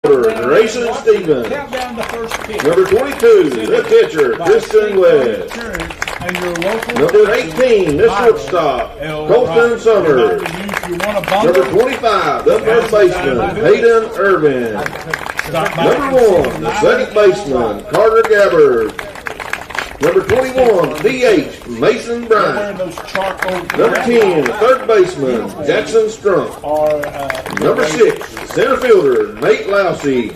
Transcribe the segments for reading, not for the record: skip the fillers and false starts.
Grayson Stevens. Count down the first pitch. Number 22, the pitcher, Kristen West. And your local Number 18, the shortstop, Colton Summers. Number 25, the first baseman, Hayden Irvin. Number 1, the second baseman, Carter Gabbard. Number 21, DH, Mason Bryant. Number 10, the third baseman, Jackson Strunk. Number 6, the center fielder, Nate Lousy.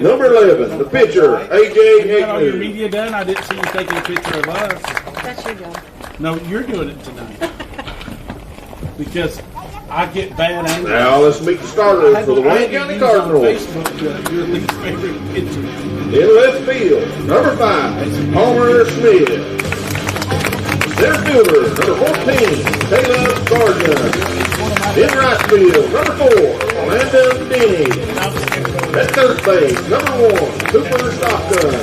Number 11, the pitcher, A.J. All your Hickman. media done? I didn't see you taking a picture of us. That's your job. No, you're doing it tonight. Because I get bad anger. Now let's meet the starters for the Wayne County Cardinals. Your least favorite pitcher. In left field, number 5, Homer Smith. Center fielder, number 14, Caleb Sargent. In right field, number 4, Landon Denny. At third base, number 1, Cooper Stockton.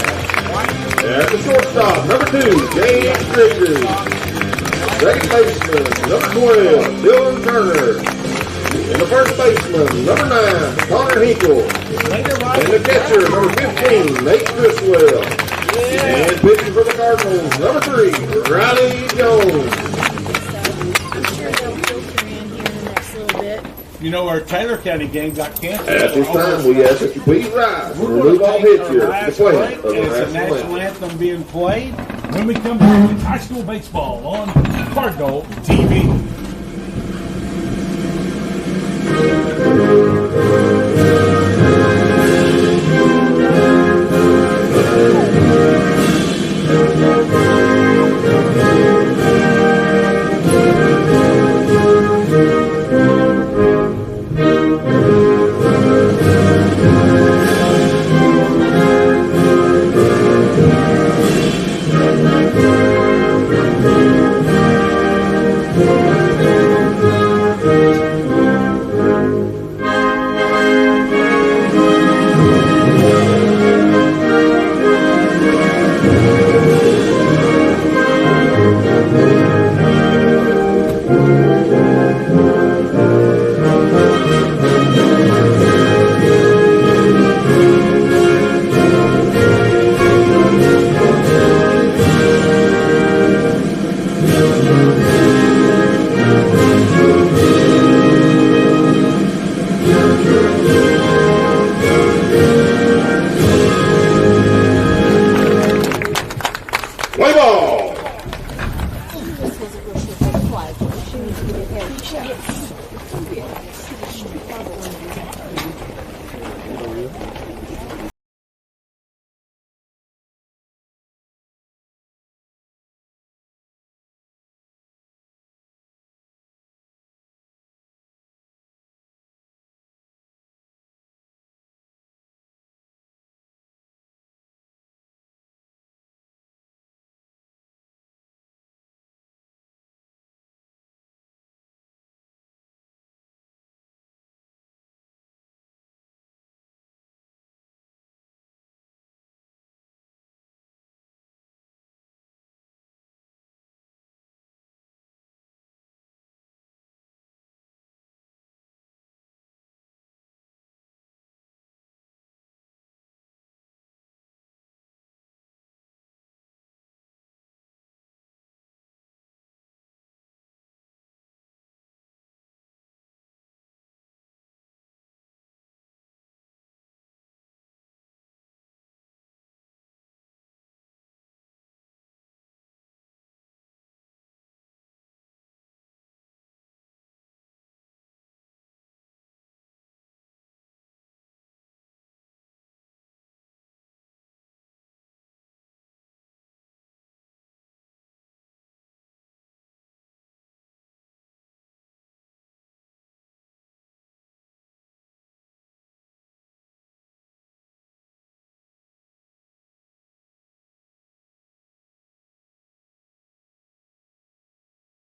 At the shortstop, number 2, James Gregory. Second baseman, number 12, Dylan Turner. And the first baseman, number 9, Connor Hinkle. And the catcher, number 15, Nate Criswell. And pitching for the Cardinals, number 3, Riley Jones. You know, our Taylor County game got canceled. At this time, we ask that you please rise and remove all headgear to the playing of the It's a national anthem being played. When we come back, it's high school baseball on Cardinal TV.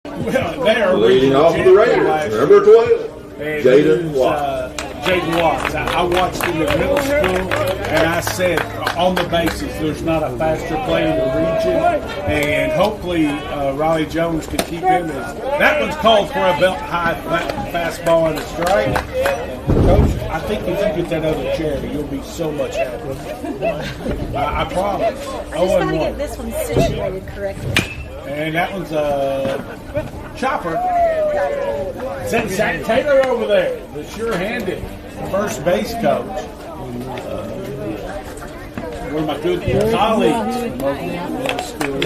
Well, they're leading off the Raiders, number 12, Jaden Watts. Jaden Watts. I watched him in middle school, and I said, on the basis, there's not a faster player in the region, and hopefully Riley Jones can keep him. That one's called for a belt high fastball and a strike. Coach, I think if you get that other charity, you'll be so much happier. I promise. I just got to get this one situated correctly. And that one's a chopper. Is that Zach Taylor over there? The sure-handed first base coach. One of my good colleagues from Oakland Middle School.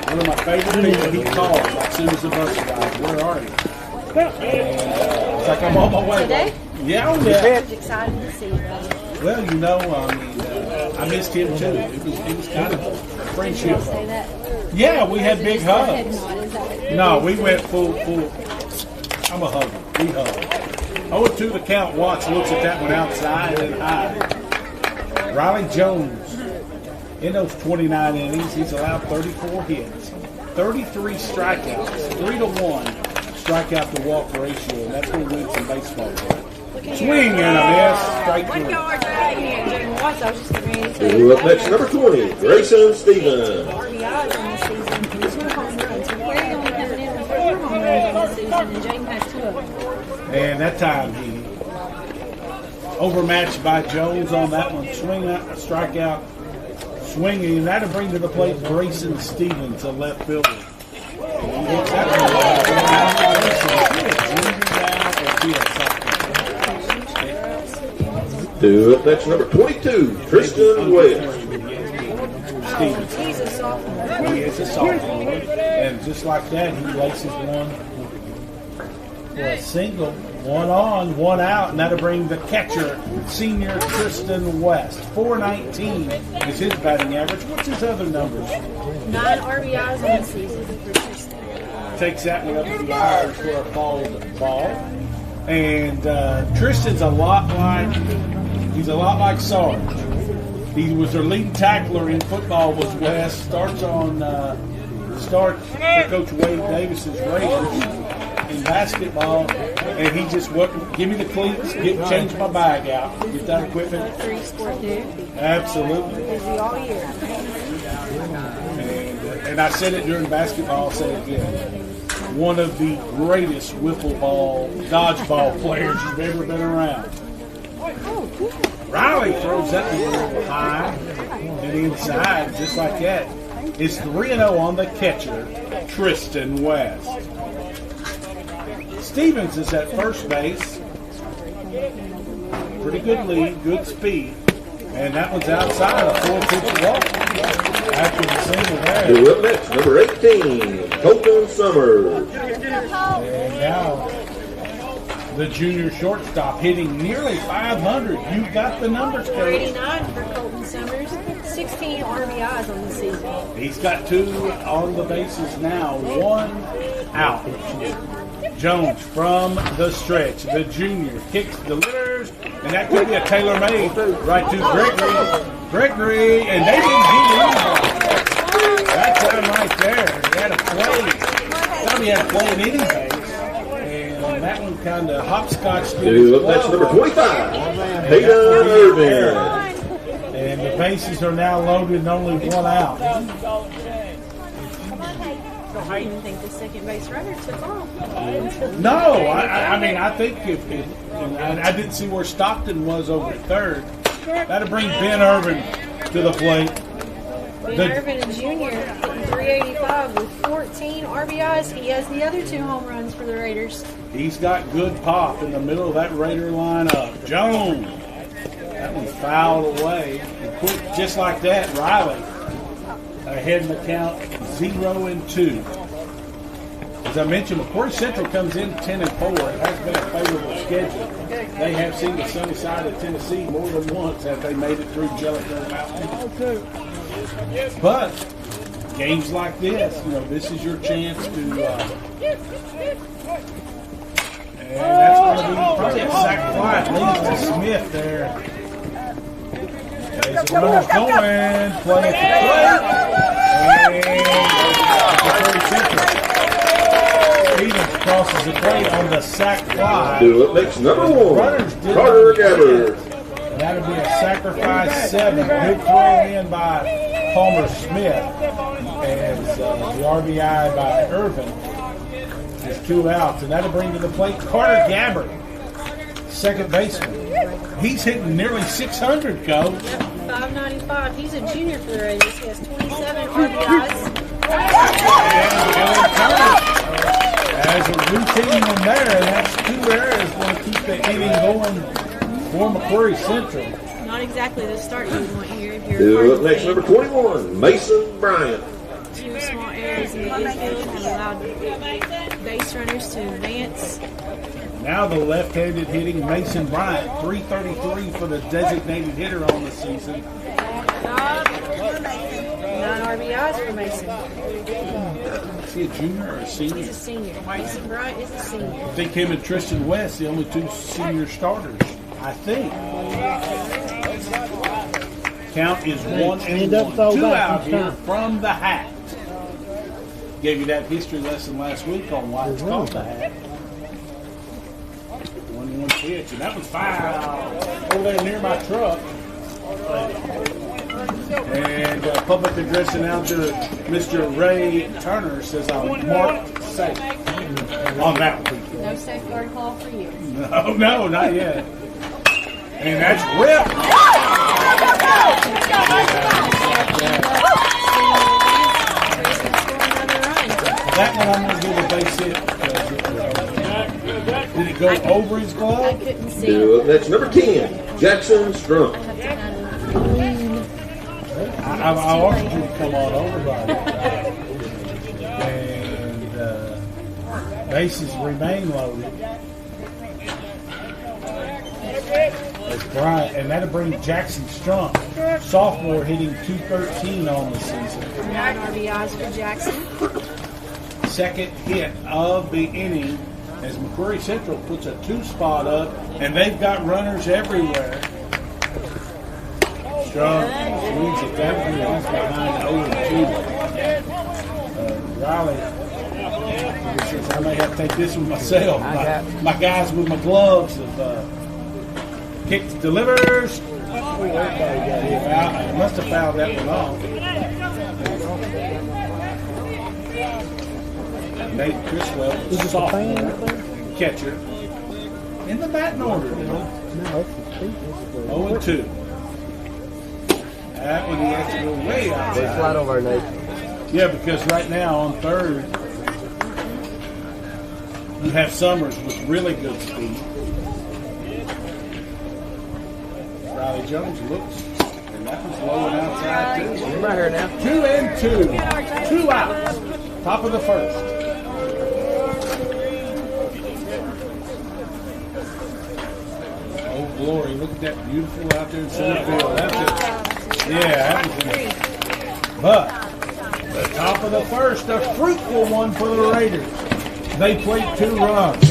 One of my favorite people, he called as soon as the bus arrived. Where are you? It's like I'm on my way. Today? Yeah, I'm excited to see you. Well, you know, I missed him too. It was kind of a friendship. Say that. Yeah, we had big hugs. No, we went full. I'm a hugger. We hug. 0-2 the count. Watts looks at that one outside and high. Riley Jones, in those 29 innings, he's allowed 34 hits, 33 strikeouts, 3-1 strikeout to walk ratio, and that's who wins in baseball. Swing and a miss, strike 3. Who up next, number 20, Grayson Stevens. RBIs on the season, 2 home runs. McCreary only coming in with 4 home runs on the season, and James has 2 of them. And that time he overmatched by Jones on that one. Swing out, a strikeout, swinging, and that'll bring to the plate Grayson Stevens, a left fielder. Who up next, number 22, Tristan West. He's a sophomore. He is a sophomore, and just like that, he laces one for a single. 1 on, 1 out, and that'll bring the catcher, senior Tristan West. 419 is his batting average. What's his other numbers? 9 RBIs on the season for Tristan. Takes that one up to the Irish for a fouled ball. And Tristan's a lot like Sarge. He was their leading tackler in football was West. Starts for Coach Wade Davis's Raiders in basketball, and he just wouldn't give me the cleats, change my bag out, get that equipment. 3-sport dude. Absolutely. Busy all year. And I said it during basketball, I'll say it again. One of the greatest wiffle ball, dodgeball players you've ever been around. Riley throws that one high and inside, just like that. It's 3-0 on the catcher, Tristan West. Stevens is at first base. Pretty good lead, good speed. And that one's outside, a 4-pitch walk. After the single there. Who up next, number 18, Colton Summers. And now the junior shortstop hitting nearly 500. You've got the numbers, Coach. 89 for Colton Summers. 16 RBIs on the season. He's got 2 on the bases now, 1 out. Jones from the stretch. The junior kicks, delivers, and that could be a tailor-made right to Gregory, and they didn't get anybody. That time right there. He had a play. Thought he had a play in any base. And that one kind of hopscotched. Who up next, number 25, Hayden Irvin. And the bases are now loaded and only 1 out. I didn't think the second base runner took off. No, I mean, I think if I didn't see where Stockton was over at third. That'll bring Ben Irvin to the plate. Ben Irvin, a junior, hitting 385 with 14 RBIs. He has the other 2 home runs for the Raiders. He's got good pop in the middle of that Raider lineup. Jones. That one's fouled away. And quick, just like that, Riley ahead in the count, 0-2. As I mentioned, McCreary Central comes in 10-4. It has been a favorable schedule. They have seen the sunny side of Tennessee more than once as they made it through Jellicoe Mountain. But games like this, this is your chance to. And that's going to be probably a sac fly. Leads to Smith there. There's the runner going, playing for Stevens crosses the plate on the sac fly. Who up next, number 1, Carter Gabbard. That'll be a sacrifice 7. Good throw in by Palmer Smith. And the RBI by Irvin. pitches, 2 outs, and that'll bring to the plate Carter Gabbard, second baseman. He's hitting nearly 600, Co. Yep, 595. He's a junior for the Raiders. He has 27 RBIs. And Ellen Turner has a routine one there, and that's 2 errors going to keep the inning going for McCreary Central. Not exactly the start you would want here if you're Who a up next, number 21, Mason Bryant. 2 small errors in the infield have allowed base runners to advance. Now the left-handed hitting Mason Bryant, 333 for the designated hitter on the season. 9 RBIs for Mason. Is he a junior or a senior? He's a senior. Mason Bryant is a senior. I think him and Tristan West, the only 2 senior starters. I think. Count is 1-1. 2 out here from the hat. Gave you that history lesson last week on why it's called the hat. 1-1 pitch, and that was foul over there near my truck. And public address announcer Mr. Ray Turner says I'm marked safe on that one. No safeguard call for you. No, not yet. And that's ripped. That one I'm going to give a base hit. Did it go over his I glove? couldn't see. Who up next, number 10, Jackson Strunk. I have to kind of lean. I want you to come on over, buddy. And bases remain loaded. As Bryant, and that'll bring Jackson Strunk, sophomore, hitting 213 on the season. 9 RBIs for Jackson. Second hit of the inning as McCreary Central puts a 2 spot up, and they've got runners everywhere. Strong swings at that one. He's behind 0-2. Riley says, I may have to take this one myself. My guys with my gloves have kicked, delivers. I must have fouled that one off. Nate Criswell, sophomore catcher, in the batting order. 0-2. That one he has to go way outside. Flat over, Nate. Yeah, because right now on third, you have Summers with really good speed. Riley Jones looks, and that one's low and outside too. I'm right here now. 2-2. 2 outs. Top of the first. Oh, glory. Look at that beautiful out there in center field. That's it. Yeah, that was it. But the top of the first, a fruitful one for the Raiders. They played 2 runs.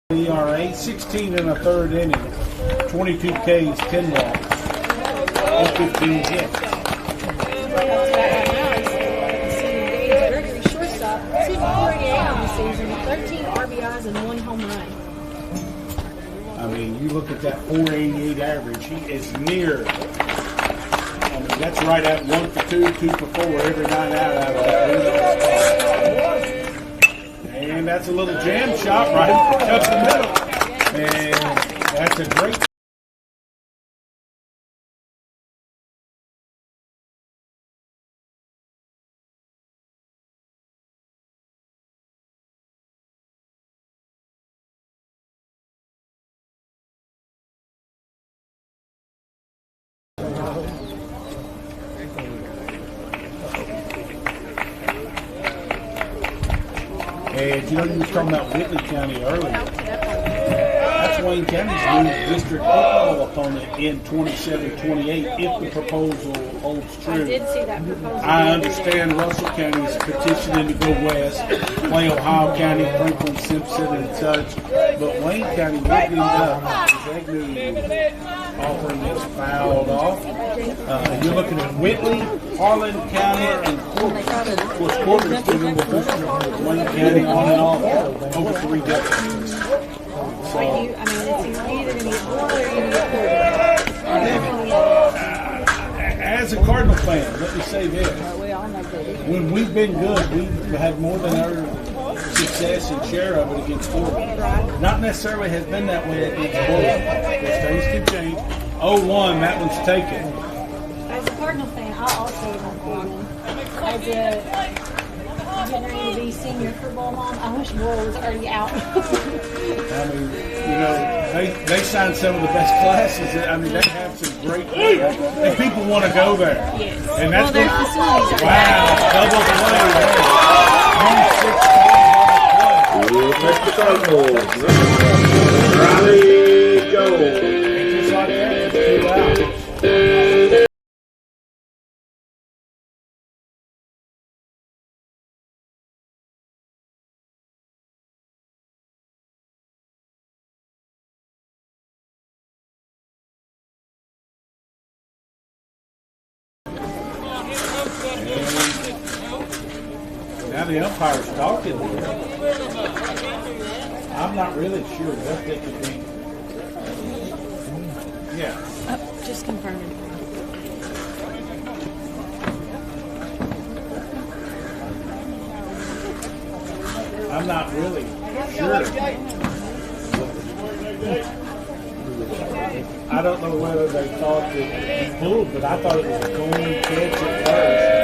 ERA, 16 and a third inning, 22 Ks, 10 walks, and 15 hits. Gregory, shortstop, 248 on the season, 13 RBIs and 1 home run. I mean, you look at that 488 average, he is near. I mean, that's right at 1 for 2, 2 for 4 every 9 out of that. And that's a little jam shot right up the middle. And that's a great. And you know, you were talking about Whitley County earlier. That's Wayne County's new district football opponent in 27-28 if the proposal holds true. I did see that proposal. I understand Russell County is petitioning to go west, play Ohio County, Franklin, Simpson, and such. But Wayne County would end up with the offering is fouled off. You're looking at Whitley, Harlan County, and Corpus. Of course, Corpus been in the Wayne County on and off over 3 decades. So, I mean, it's either going to get Bull or you're going to get as a Cardinal fan, let me say this. When we've been good, we've had more than our success and share of it against Florida. Not necessarily has been that way against Florida. Because things can change. 0-1, that one's taken. As a Cardinal fan, I also want Corbin. As a getting ready to be senior football mom, I wish Bull was already out. I mean, you know, they signed some of the best classes. I mean, they have some great players, and people want to go there. Yes. And that's their facilities are Mr. Cardinals, Riley Jones. Just like that, it's 2 outs. Now the umpire's talking here. I'm not really sure what they could be. Yeah. just confirming. I'm not really sure. I don't know whether they thought that he pulled, but I thought it was a clean catch at first.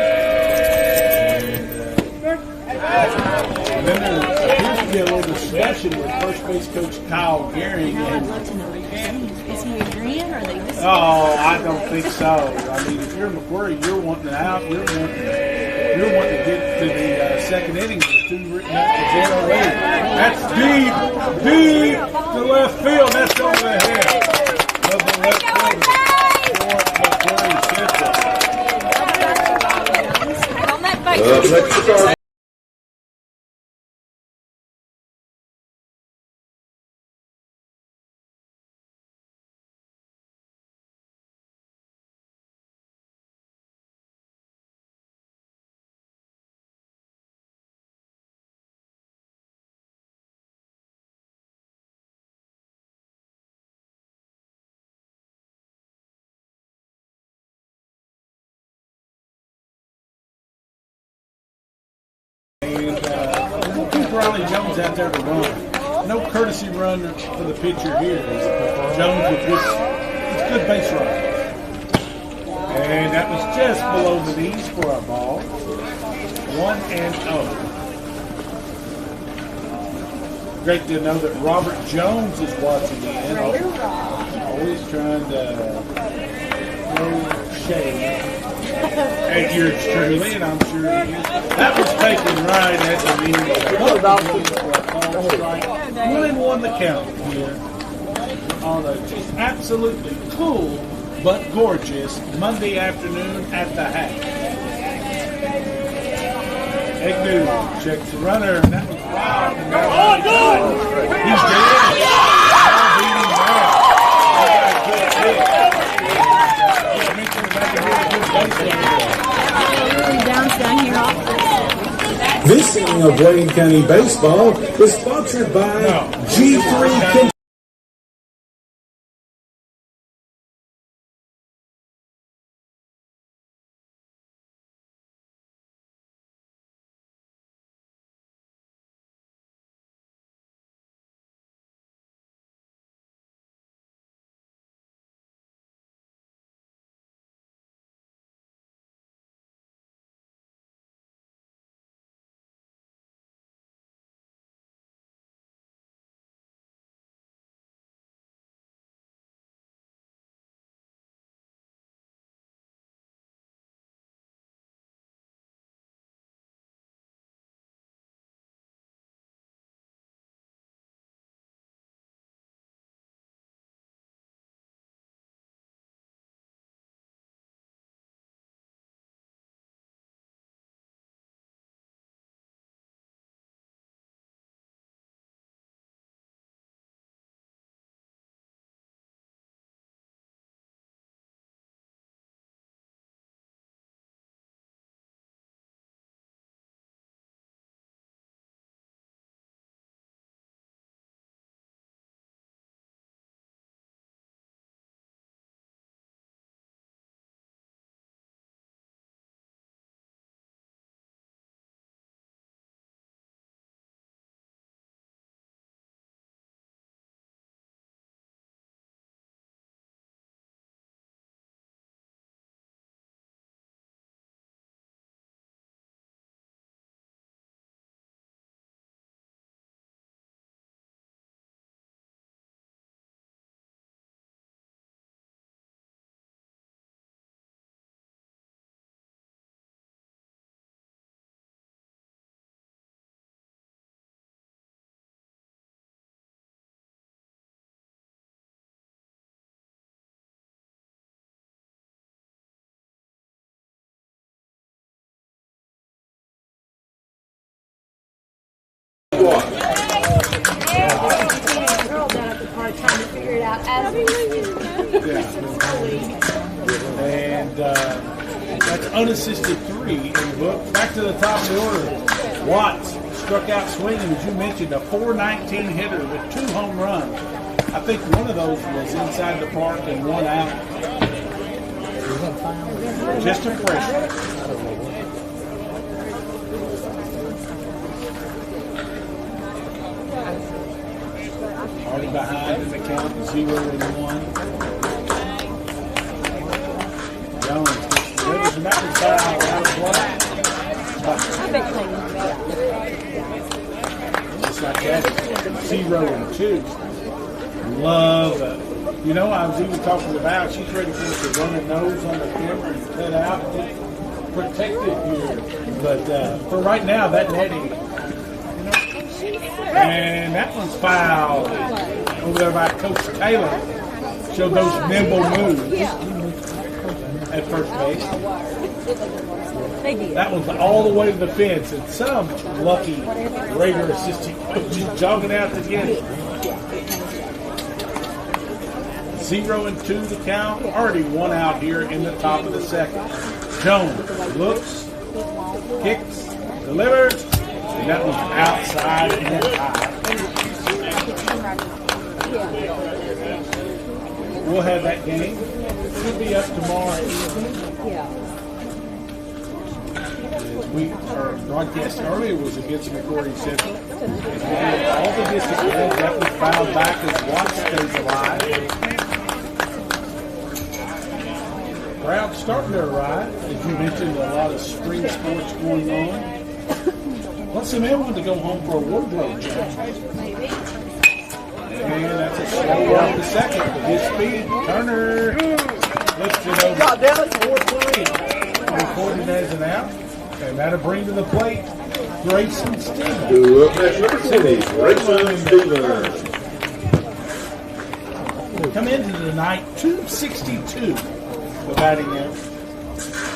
And then there appears to be a little discussion with first base coach Kyle Gehring. I'd love to know what you're saying. Is he agreeing or are they listening? Oh, I don't think so. I mean, if you're McCreary, you're wanting out. You're wanting to get to the second inning with 2 written up to 0 lead. That's deep to left field. That's over the head of the left fielder for McCreary Central. On that base. We'll keep Riley Jones out there to run. No courtesy run for the pitcher here. Jones with it's good base running. And that was just below the knees for a ball. 1-0. Great to know that Robert Jones is watching in. Always trying to throw shade at yours truly, and I'm sure it is. That was taken right at the knee. Really won the count here on a just absolutely cool but gorgeous Monday afternoon at the Hack. Big news. Checks the runner, and that was wild. And that was he's dead. This inning of Wayne County Baseball is sponsored by G3 Girl down at the park trying to figure it out as we And that's unassisted 3 in the book. Back to the top of the order. Watts struck out swinging, as you mentioned, a .419 hitter with 2 home runs. I think one of those was inside the park and 1 out. Just a freshman. Already behind in the count, 0-1. Jones delivers, and that was foul out of play. Just like that, 0-2. Love it. You know, I was even talking about she's ready for us to run her nose on the camera and cut out, protected here. But for right now, that netting. And that one's fouled over there by Coach Taylor. Showed those nimble moves at first base. That one's all the way to the fence, and some lucky Raider assistant coach is jogging out to get it. 0-2 the count. Already 1 out here in the top of the second. Jones looks, kicks, delivers. And that one's outside and high. We'll have that game. Should be up tomorrow evening. Our broadcast earlier was against McCreary Central. All the disciplines, that was fouled back as Watts stays alive. Crowd's starting to arrive. As you mentioned, a lot of spring sports going on. Plus, the man wanted to go home for a wardrobe change. And that's a slow off the second with his speed. Turner lifts it over 4-3. Recorded as an out. And that'll bring to the plate Grayson Stevens. To up next, number 20, Grayson Stevens. Come into the night, 262 the batting average.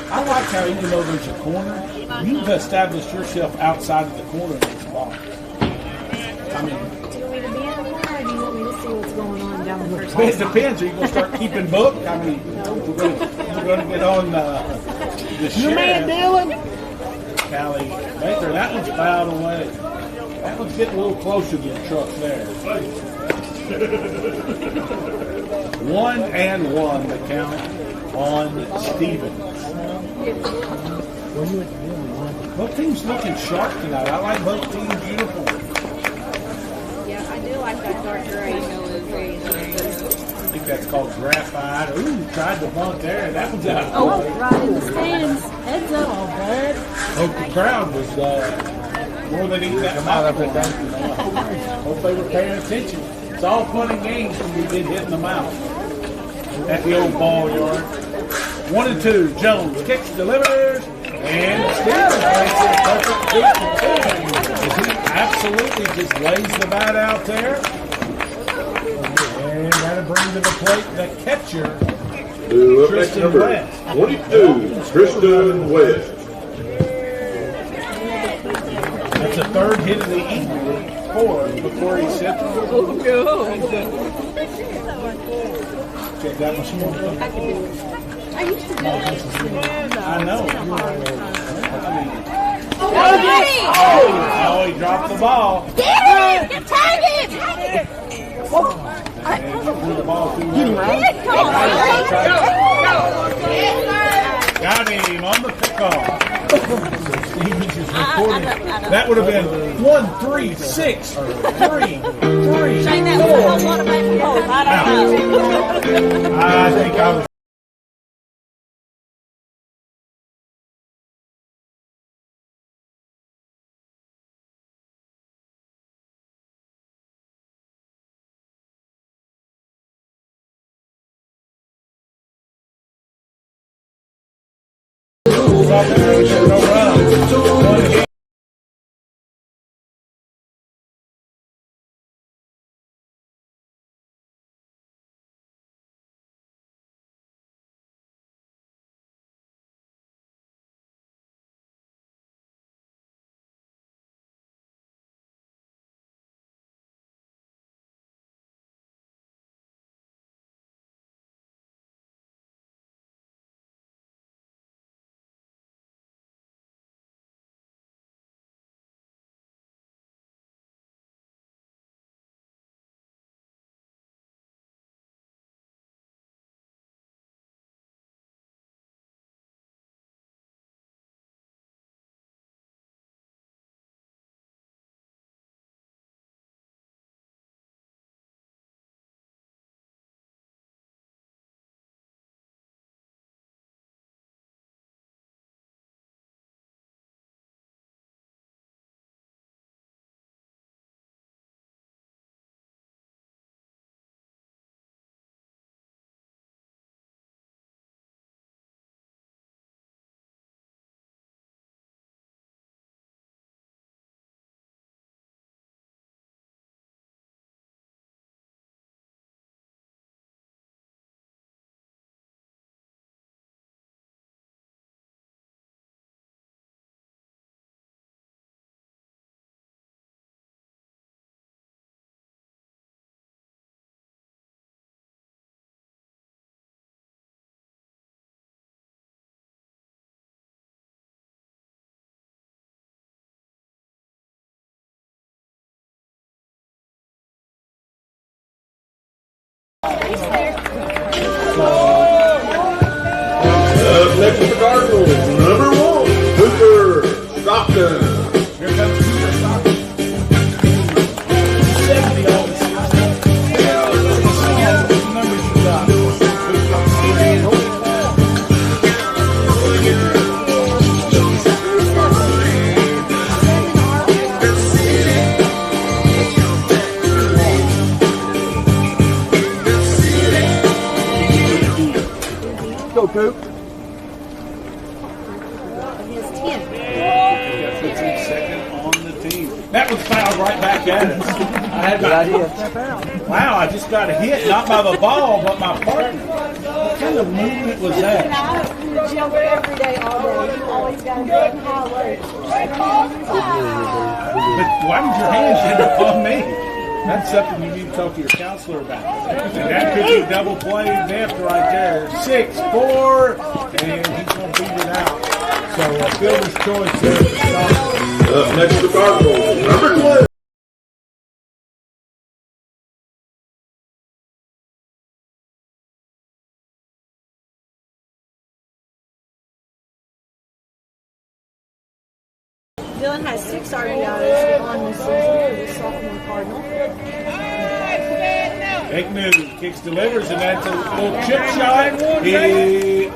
I like how even though there's a corner, you've established yourself outside of the corner of this ball. I mean, Do you want me to be in the corner, or do you want me to see what's going on down the first it depends. Are you going to start keeping book? I mean, we're going to get on the Your man Dylan. Callie Baker. That one's fouled away. That one's getting a little closer to the truck there. 1-1 the count on Stevens. Both teams looking sharp tonight. I like both teams' uniforms. Yeah, I do like that dark gray. I think that's called graphite. Ooh, tried to bunt there. That one's out. Oh, right in the stands. Heads up. Oh, bad. Hope the crowd was more than eating that mouth. Hope they were paying attention. It's all fun and games when we get hit in the mouth at the old ball yard. 1-2. Jones kicks, delivers, and Stevens makes it a perfect 2-2. He absolutely just lays the bat out there. And that'll bring to the plate the catcher, Tristan number West. 22, Tristan West. That's the third hit of the evening, 4 before he sets it. Check that much more. I used to do that. I know. Oh, he dropped the ball. Get it! Tag it! And he threw the ball too low. Got him on the pickoff. Stevens is recording. That would have been 1, 3, 6, 3, 3, 4. I think I was. No run. Up next is the Cardinals, number 1, Cooper Stockton. Here comes Cooper Stockton. 70 on the season. What numbers you got? Go, Coop. That was fouled right back at us. I had wow, I just got a hit, not by the ball, but my partner. What kind of movement was that? every day, all day. You always got to be on high alert. But why did your hands end up on me? That's something you need to talk to your counselor about. And that could be double play left right there. 6-4, and he's going to beat it out. So fielder's choice there. Up next to Cardinals, number 12. Dylan has 6 RBIs on the season for the sophomore Cardinal. Aikman kicks, delivers, and that's a little chip shot.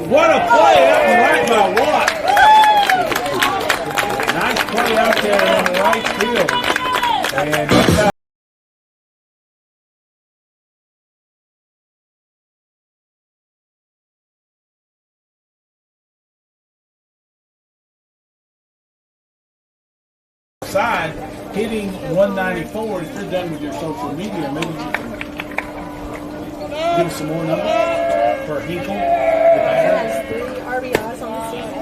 What a play out in the right by Watt. Nice play out there on the right field. And that's how side, hitting 194. If you're done with your social media, maybe you can give us some more numbers for Hinkle, the batter. Has 3 RBIs on the season.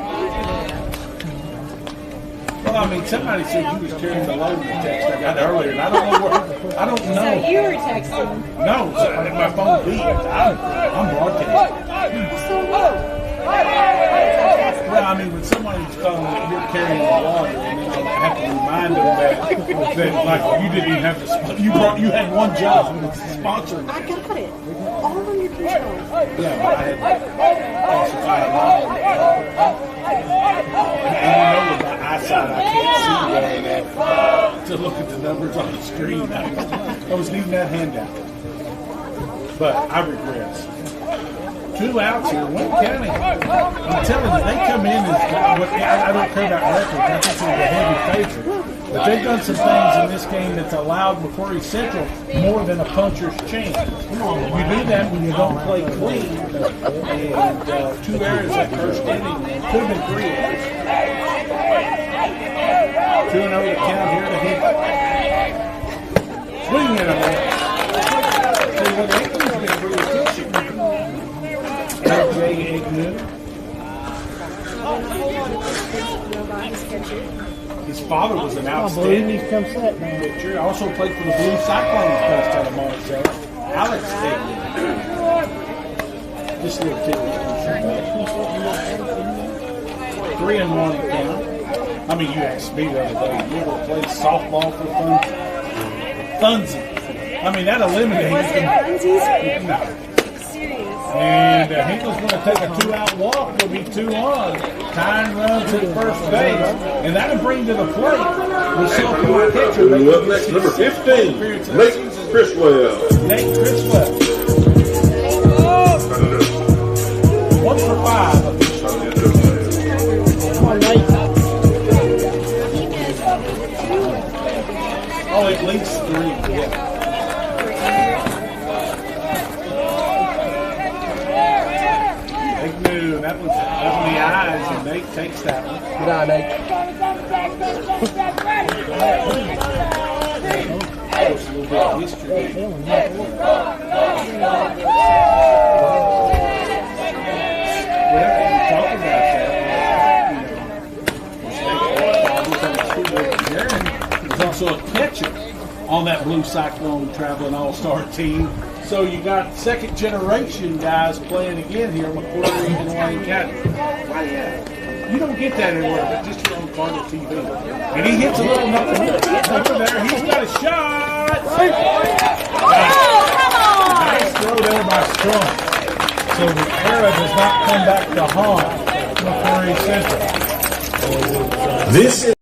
Well, I mean, somebody said you was carrying the load in the text I got earlier, and I don't know where. I don't know. So you were texting. No, my phone beat. I'm broadcasting. Well, I mean, when somebody's telling me you're carrying the water, and then I have to remind them that like you didn't even have to. You had one job, sponsor. I got it. All on your control. Yeah, but I had and you know with my eyesight, I can't see well enough to look at the numbers on the screen. I was needing that handout, but I regress. 2 outs here, Wayne County. I'm telling you, they come in as I don't care about records. I think they're the heavy favorite. But they've done some things in this game that's allowed McCreary Central more than a puncher's chance. You do that when you don't play clean. And 2 errors that first inning could have been 3 errors. 2-0 to count here to hit. Swing and a miss. See what Aikman's been pretty efficient. LJ Aikman. His father was an outstanding pitcher. Also played for the Blue Cyclones based out of Monticello. Alex Aikman. This little kid was 3-1 count. I mean, you asked me the other day, you ever played softball for funsies? I mean, that eliminates them. No. And Hinkle's going to take a 2-out walk. There'll be 2 on. Tying runs at first base. And that'll bring to the plate the sophomore pitcher. Up next, number 15, Nate Criswell. Nate Criswell. 1 for 5. Come on, Nate. Oh, at least 3. Yeah. That was in the eyes, and Nate takes that one. Good eye, Nate. There's a little bit of history. Well, you talk about that. There's also a catcher on that Blue Cyclone traveling all-star team. So you got second generation guys playing again here, McCreary and Wayne County. You don't get that anywhere, but just here on Cardinal TV. And he hits a little nothing over there. He's got a shot. Nice throw there by Strong. So the era does not come back to haunt McCreary Central. This is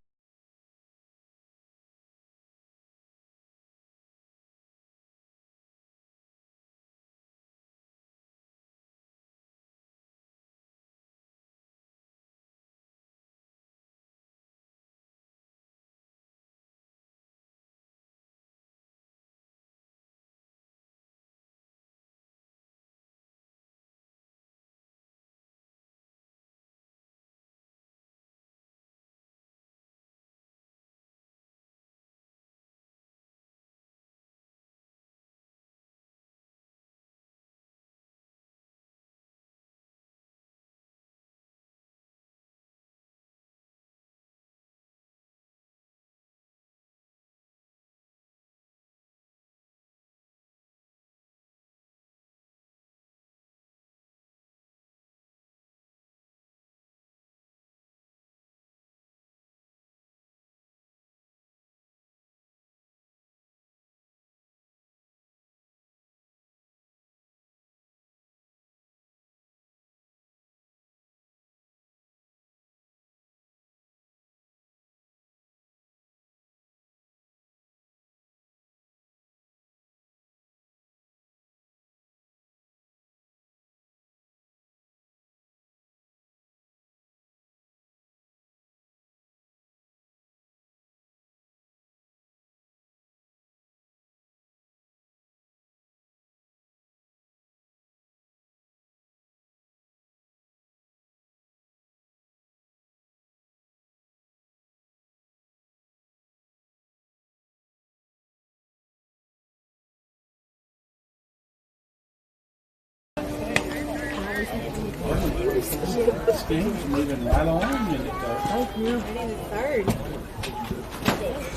game's moving right along in it, though. Thank you. I need a third.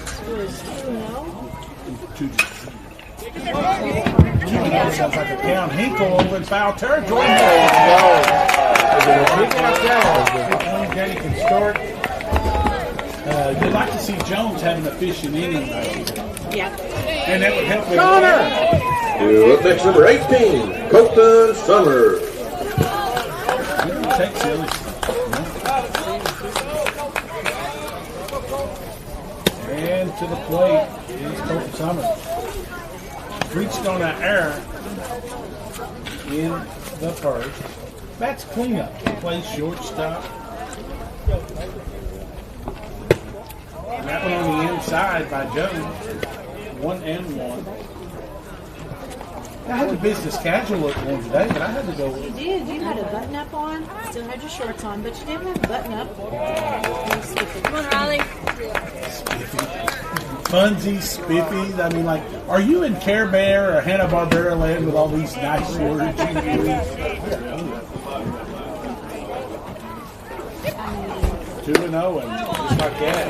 Score is 2-0. Sounds like a Count Hinkle over in foul territory. Big out there. Daddy can start. You'd like to see Jones having an efficient inning right here. Yeah. And that would help with Up next, number 18, Colton Summers. You don't take silly stuff. And to the plate is Colton Summers. Reached on an error in the first. That's cleanup. Plays shortstop. That one on the inside by Jones. 1-1. I had the business casual look one today, but I had to go. You did. You had a button up on. Still had your shorts on, but you didn't have a button up. Come on, Riley. Funsies, spiffies. I mean, like, are you in Care Bear or Hanna-Barbera land with all these nice words you use? 2-0, and just like that.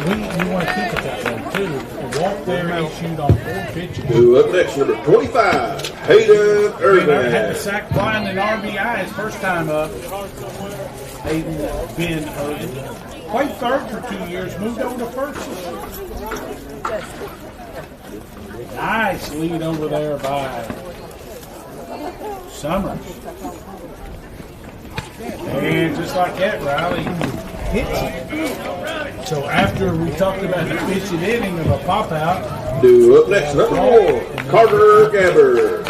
You want to keep it that way, too. Walk there and shoot on 4 pitches. Up next, number 25, Hayden Irvin. Had the sack flying in RBI his first time up. Hayden Ben Irvin. Played third for 2 years, moved over to first this year. Nice lead over there by Summers. And just like that, Riley hits it. So after we talked about the efficient inning of a pop-out. Up next, number 4, Carter Gabbard.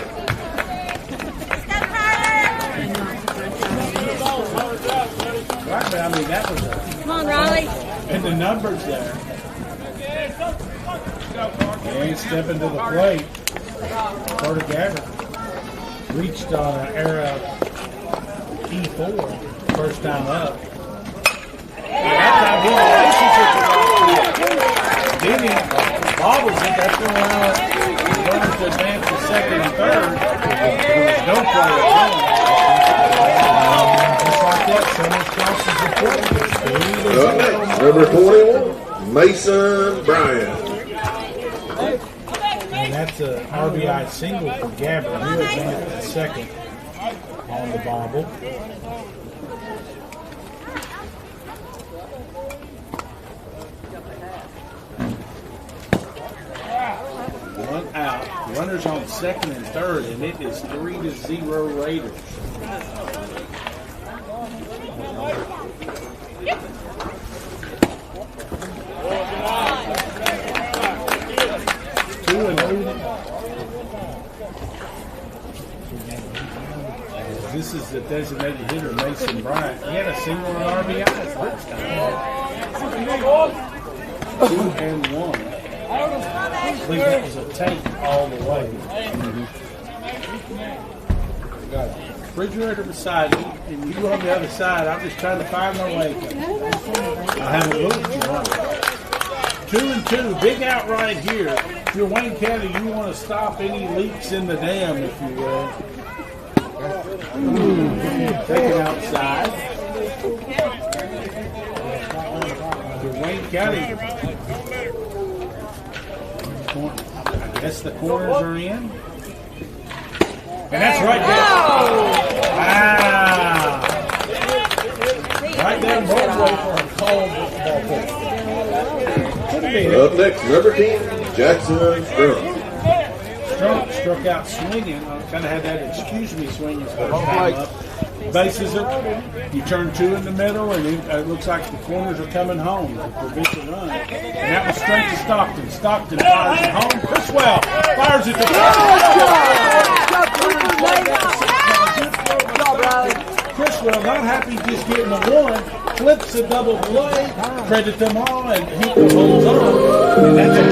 Right, I mean, that was a... Come on, Riley. And the numbers there. And stepping to the plate. Carter Gabbard reached on an era E4, first time up. That time he bobbles it. That's going to allow runners to advance to second and third. No play at home. Just like that, Summers crosses the plate. Number 21, Mason Bryant. And that's an RBI single for Gabbard. He advanced to second on the bobble. One out. Runners on second and third, and it is 3-0 Raiders. This is the designated hitter, Mason Bryant. He had a single and RBIs last time. 2-1. I believe that was a take all the way. Got a refrigerator beside me, and you on the other side. I'm just trying to find my way. I haven't looked. 2-2. Big out right here. If you're Wayne County, you want to stop any leaks in the dam, if you will. Take it outside. To Wayne County. I guess the corners are in. And that's right there. Wow. Right down Broadway for a call ball. Up next, number 10, Jackson Strunk. Strunk struck out swinging. I kind of had that excuse me swing his first time up. Bases are, you turn 2 in the middle, and it looks like the corners are coming home to prevent the run. And that was straight to Stockton. Stockton fires it home. Chriswell fires it to Chriswell, not happy just getting the one, flips a double play, credit them all, and he holds on. And that's it.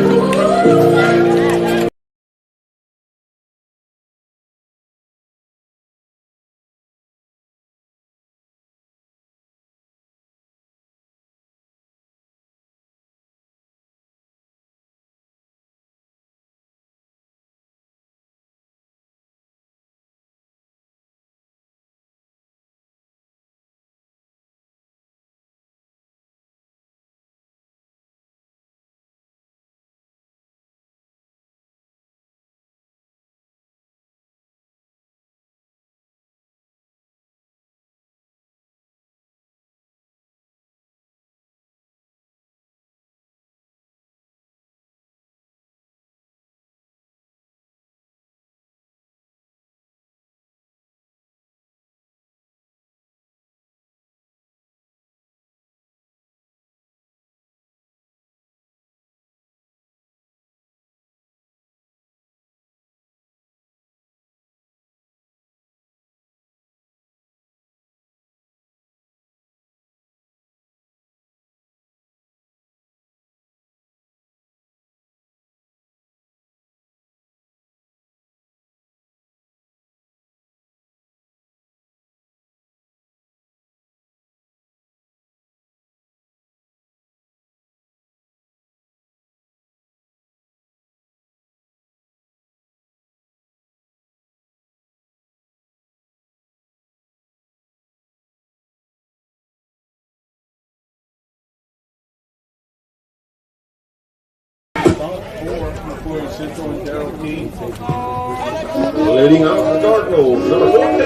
Central and Darrell King. Leading off the Cardinals, number 14,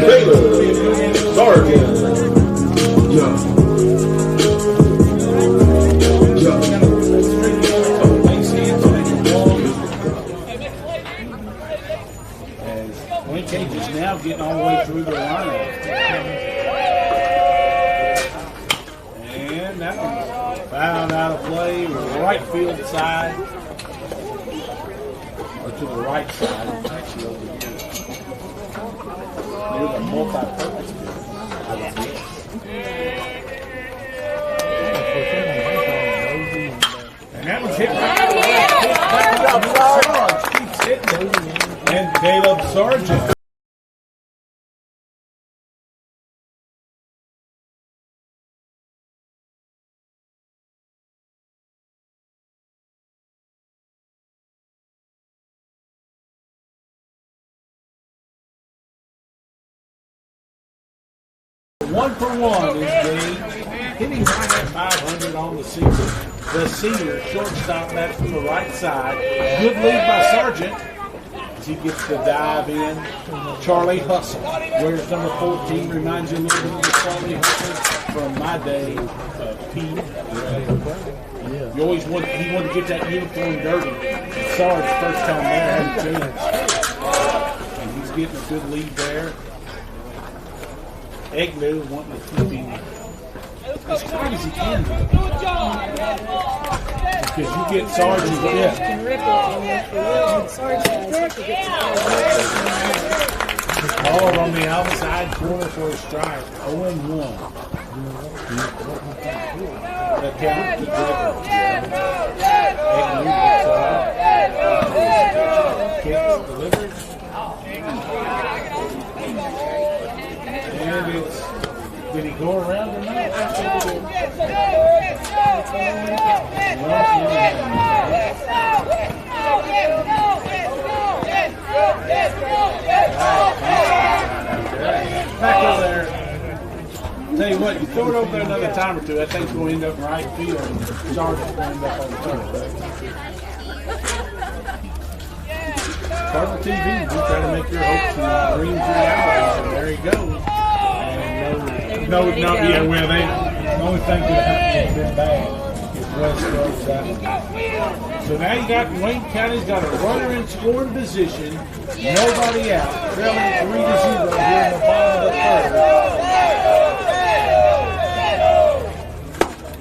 Taylor Sargent. As Wayne Cage is now getting all the way through the lineup. And that one's fouled out of play, right field side. Or to the right side, it's actually over here. Near the multi-purpose field. And that one's hit right. Keeps hitting it. And Caleb Sargent. One for one is Gage, hitting right at 500 on the season. The senior shortstop back from the right side. Good lead by Sargent as he gets the dive in. Charlie Hustle, where's number 14, reminds you a little bit of Charlie Hustle from my day of Pete. You always want, he wanted to get that uniform dirty. And Sarge, first time there, had a chance. And he's getting a good lead there. Egnew wanting to keep him as tight as he can. Because you get Sarge and Ball on the outside corner for a strike. 0-1. The count to Trevor. Egnew gets delivered. And it's, did he go around or not? Back over there. Tell you what, you throw it over there another time or two, that thing's going to end up in right field and Sargent's going to end up on the turf. Cardinal TV, we try to make your hopes and dreams realities, and there he goes. And no, yeah, well, the only thing that's been bad is West Coast that one. So now you got Wayne County's got a runner in scoring position, nobody out, trailing 3-0 here in the bottom of the third.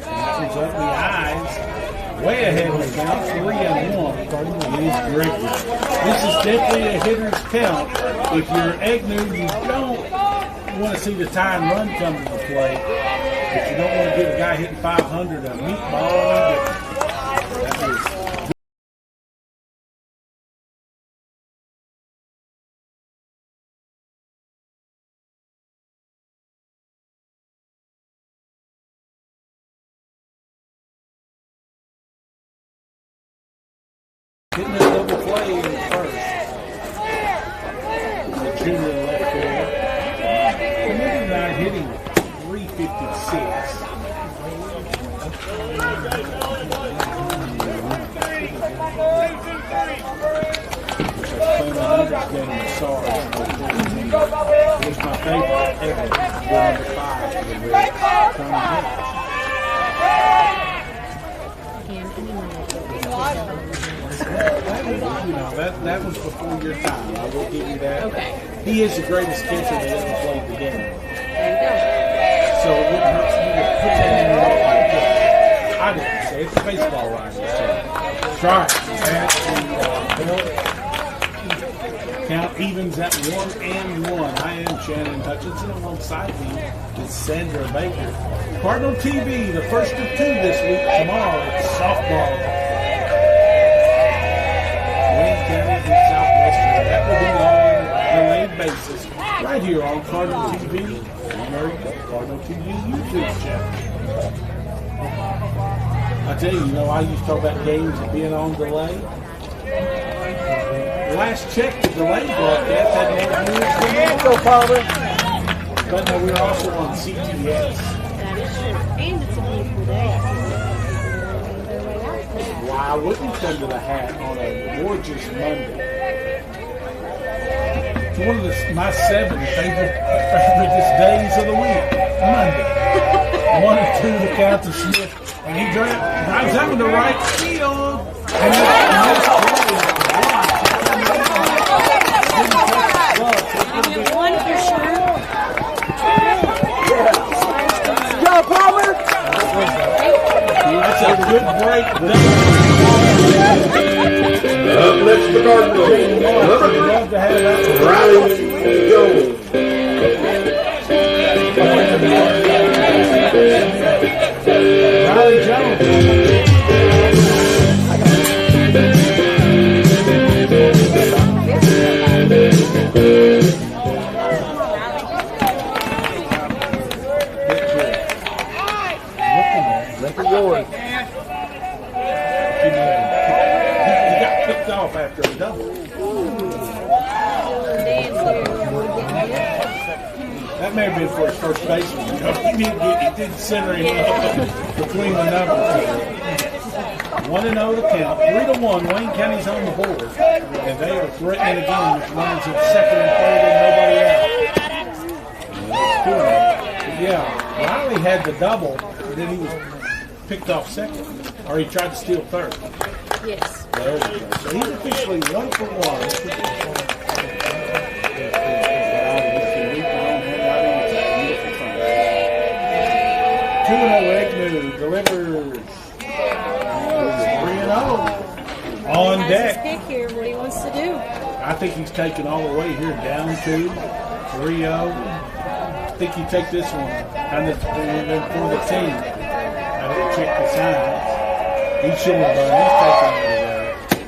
And that one's up the eyes. Way ahead of the count, 3-1. He's great. This is definitely a hitter's count. If you're Egnew, you don't want to see the tie and run come into play, but you don't want to give a guy hitting 500 a meatball. That is hitting a double play in the first. The junior left fielder. Committee guy hitting 356. Here's my favorite ever. Number 5 for the Reds. You know, that was before your time. I will give you that. Okay. He is the greatest catcher that ever played the game. So it wouldn't hurt for you to put that in your like I didn't say it's a baseball line. Try it. Count evens at 1-1. I am Shannon Hutchinson. Alongside me is Sandra Baker. Cardinal TV, the first of 2 this week. Tomorrow it's softball. Wayne County and Southwestern. That will be on a delayed basis right here on Cardinal TV, America Cardinal TV YouTube channel. I tell you, I used to talk about games being on delay. Last check, the delay broadcast had no news. But no, we're also on CTS. That is true. And it's a beautiful day. Why wouldn't you come to the hat on a gorgeous Monday? It's one of my 7 favorite days of the week. Monday. 1 and 2 the count to Smith. And he drives out with the right field. And one for sure. Go, Palmer! that's a good break. Up next, the Cardinals. Love to have that. Riley Jones. Riley Jones. Yours. He got picked off after a double. That may have been for his first baseman. You know, he didn't center him up between the numbers. 1-0 the count. 3-1. Wayne County's on the board. And they are threatening again with runners at second and third and nobody out. Yeah, Riley had the double, and then he was picked off second. Or he tried to steal third. Yes. There we go. So he's officially 1 for 1. 2-0 Egnew delivers 3-0 on Has deck. his pick here, what he wants to do. I think he's taking all the way here, down 2, 3-0. I think you take this one and it's for the team. I didn't check the signs. He should have done. He's taking all the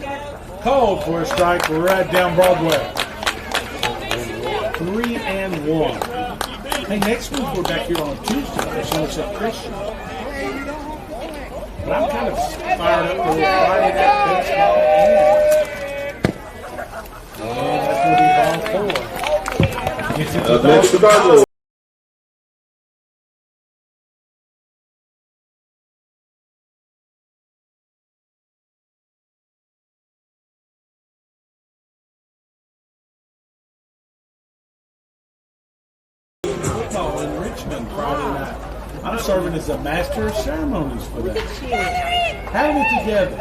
way. Called for a strike right down Broadway. 3-1. Hey, next week we're back here on Tuesday for Sunset Christian. But I'm kind of fired up for Friday night baseball and that's going to be ball 4. Gets into Up next, the Cardinals. Football in Richmond Friday night. I'm serving as a master of ceremonies for that. Have it together.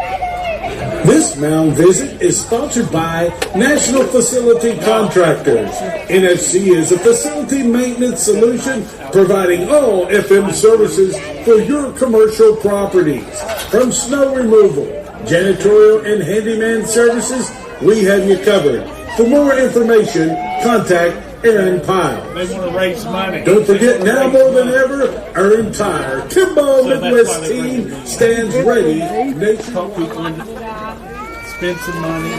This mound visit is sponsored by National Facility Contractors. NFC is a facility maintenance solution providing all FM services for your commercial properties. From snow removal, janitorial, and handyman services, we have you covered. For more information, contact Aaron Pyle. They want to raise money. Don't forget, now more than ever, Aaron Tire, Timbo Midwest team stands ready. Talk people into spend some money.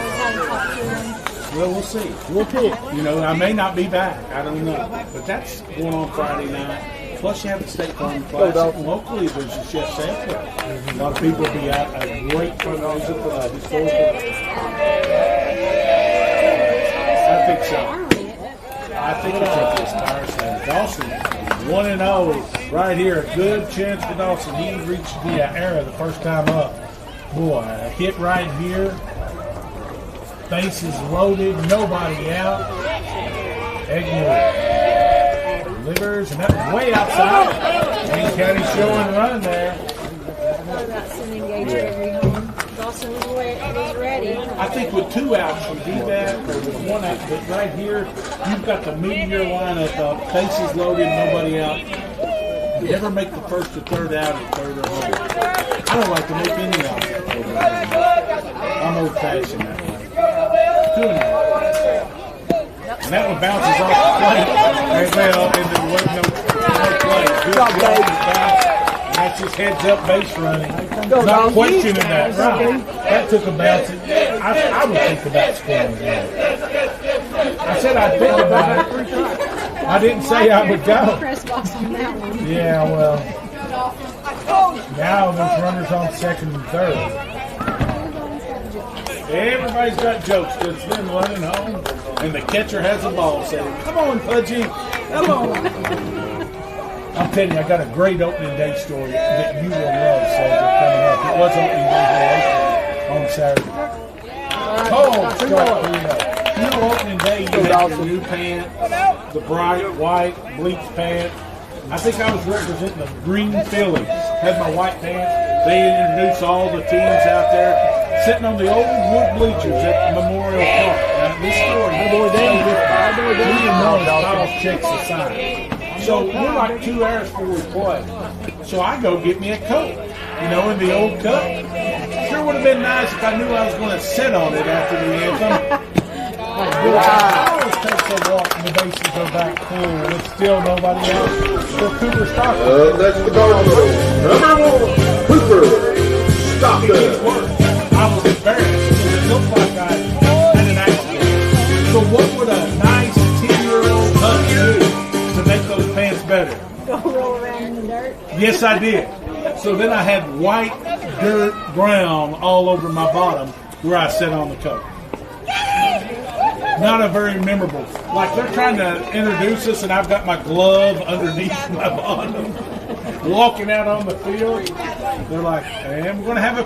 Well, we'll see. We'll pick. You know, I may not be back. I don't know. But that's going on Friday night. Plus, you have the State Farm Classic. Locally, there's a chef sampler. A lot of people will be out. A great fundraiser for the historical. I think so. I think it's up this tire stand. Dawson, 1-0 right here. A good chance for Dawson. He reached the era the first time up. Boy, a hit right here. Bases loaded. Nobody out. Egnew delivers, and that's way outside. Wayne County showing run there. What about sending Gage every home? Dawson was ready. I think with 2 outs you do that, or with 1 out, but right here, you've got the meteor lineup up, bases loaded, nobody out. You never make the first or third out at third or home. I don't like to make any out. I'm old-fashioned that way. 2-0. And that one bounces off the plate. Well, and there wasn't no play. Good job, bounce. And that's just heads-up base running. Not questioning that. Right. That took a bounce. I would think about scoring again. I said I'd think about it. I didn't say I would go. Press box on that one. Yeah, well, now there's runners on second and third. Everybody's got jokes. It's them running home, and the catcher has the ball saying, "Come on, Pudgy, come on." I'm telling you, I got a great opening day story that you will love, Soldier, coming up. It was opening day on Saturday. Cold start, new opening day, you had your new pant, the bright white bleach pant. I think I was representing the Green Phillies. Had my white pants. They introduced all the teams out there, sitting on the old wood bleachers at Memorial Park. Now, this story, we didn't know Miles checks the sign. So we're like 2 hours before we play. So I go get me a Coke, you know, in the old cup. Sure would have been nice if I knew I was going to sit on it after the anthem. I always take a walk and the bases are back full and it's still nobody else. So Cooper Stockton. That's the Cardinals. Number 1, Cooper Stockton. I was embarrassed because it looked like I had an accident. So what would a nice 10-year-old Huck do to make those pants better? Go roll around in the dirt. Yes, I did. So then I had white dirt brown all over my bottom where I sat on the coat. Not a very memorable. Like they're trying to introduce us and I've got my glove underneath my bottom. Walking out on the field. They're like, and we're going to have a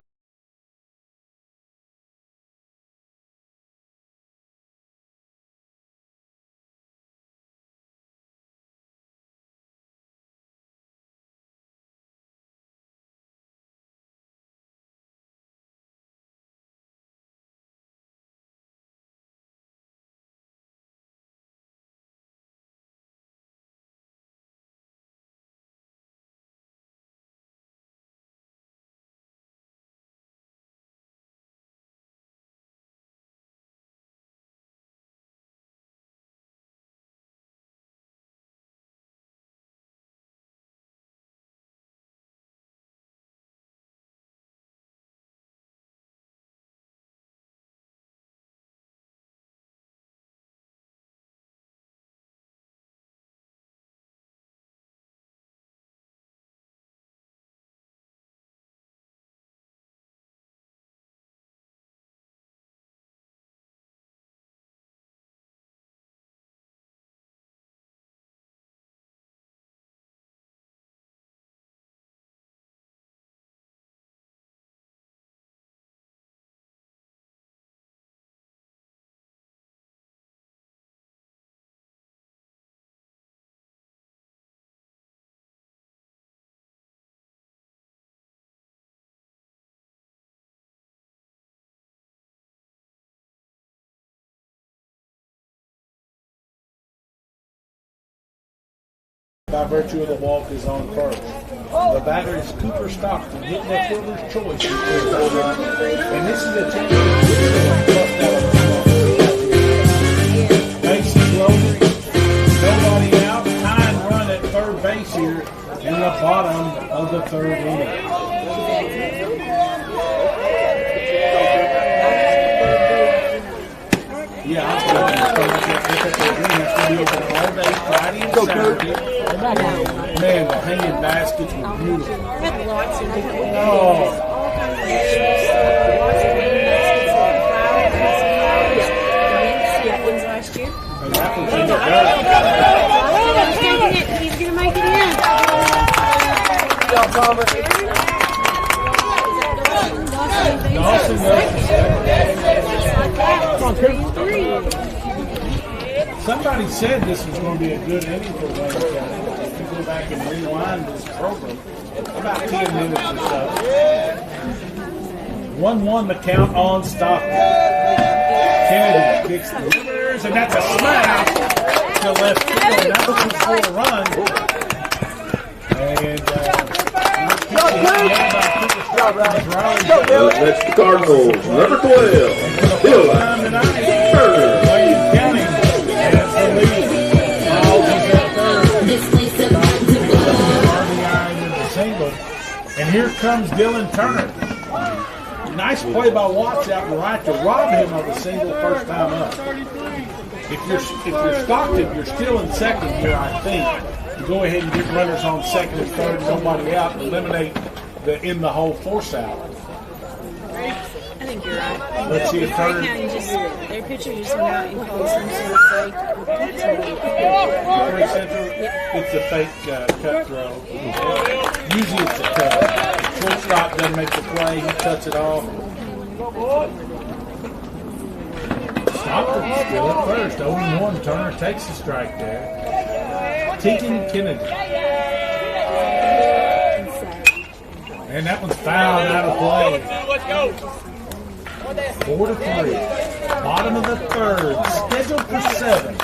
by virtue of the walk is on first. The batter is Cooper Stockton, getting the fielder's choice. And this is a chance to bases loaded, nobody out, tying run at third base here in the bottom of the third inning. Yeah, I'm going to be open all day, Friday and Saturday. Man, the hanging baskets were beautiful. Oh. And that was in the dirt. He's going to make it in. Somebody said this was going to be a good inning for Wayne County. If you go back and rewind this program, about 10 minutes or so. 1-1 the count on Stockton. Kennedy kicks the leaders, and that's a smash to left field. That was for a run. And That's the Cardinals. Number 12, Bill Turner. Wayne County has the lead. And here comes Dylan Turner. Nice play by Watts out in right to rob him of a single first time up. If you're Stockton, you're still in second here, I think. You go ahead and get runners on second and third, nobody out, and eliminate the in the hole force out. And think you're right. Let's see if Curry third. County their pitcher just went out and called some sort of fake Missouri Central, it's a fake cut throw. Usually it's a cut. Shortstop doesn't make the play, he cuts it off. Stockton's still at first, 0-1. Turner takes the strike there. Tegan Kennedy. And that one's fouled out of play. 4-3. Bottom of the third, scheduled for 7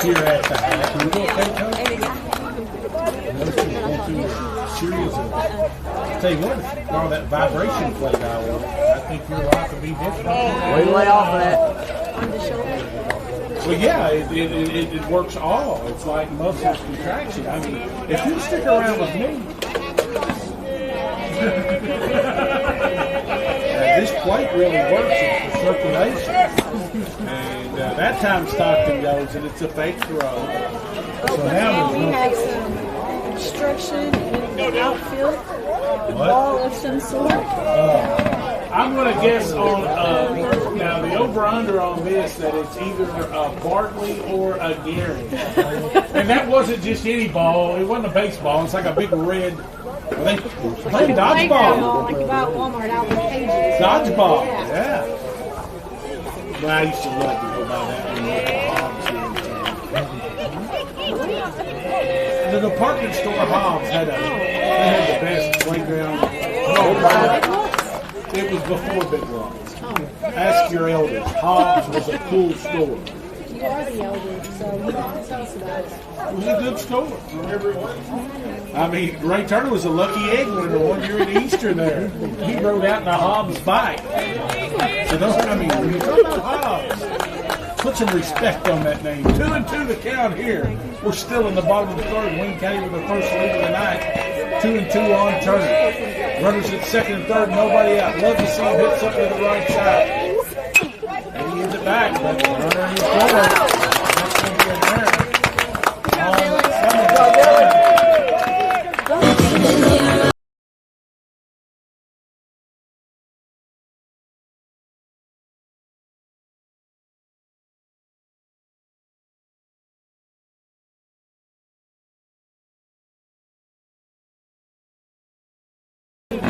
here at the half. You go, okay, Coach? Those two going through a series of. Tell you what, all that vibration played out with, I think your life would be different. Way off of that. Well, yeah, it works all. It's like muscle contraction. I mean, if you stick around with me, this plate really works for circulation. And that time Stockton goes, and it's a fake throw. So now we have some obstruction in the outfield. A ball of some sort. I'm going to guess on, now the over-under on this, that it's either a Bartley or a Gary. And that wasn't just any ball. It wasn't a baseball. It's like a big red, they play dodgeball. Like about Walmart out in Pages. Dodgeball, yeah. Well, I used to love to go by that one. The department store Hobbs had the best playground. It was before Big Lots. Ask your elders. Hobbs was a cool store. You are the elder, so you don't have to tell us about it. It was a good store. I mean, Ray Turner was a lucky egg winner one year at Easter there. He rode out in a Hobbs bike. So when you talk about Hobbs, put some respect on that name. 2-2 the count here. We're still in the bottom of the third. Wayne County with the first lead of the night. 2-2 on Turner. Runners at second and third, nobody out. Love to see him hit something to the right side. And he gets it back, but the runner in his corner. That's going to be an error.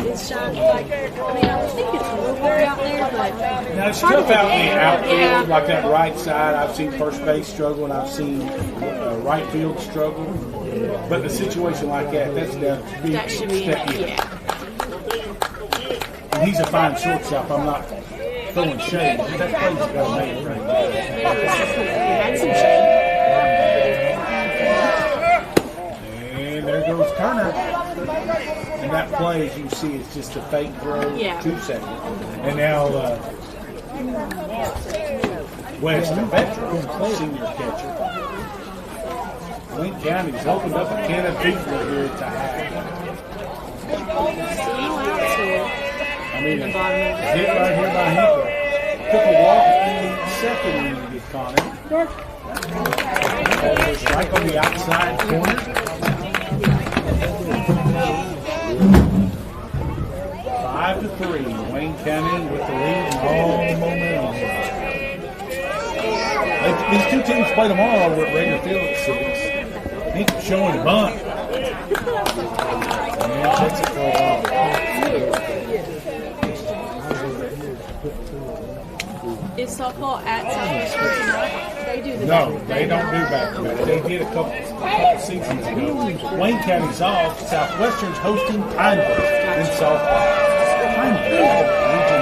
It's shot like, I think it's a little far out there, but. Now, it's tough out in the outfield, like that right side. I've seen first base struggle, and I've seen right field struggle. But in a situation like that's down to be That should be, yeah. And he's a fine shortstop. I'm not throwing shade. That play's got to make it right there. Had some shade. And there goes Turner. And that play, as you see, it's just a fake throw, 2 seconds. And now West, a veteran, senior catcher. Wayne County's opened up a can of beef here at the half. I mean, hit right here by Hinkle. Took a walk in the second inning to get caught in. Strike on the outside corner. 5-3. Wayne County with the lead and all momentum. These two teams play tomorrow over at Rager Field at 6. He's showing a bunt. And takes it for a while. Is softball at Southwestern tonight? They do the No, they don't do back-to-back. They did a couple seasons ago. Wayne County's off. Southwestern's hosting Pineville in softball. Pineville, Region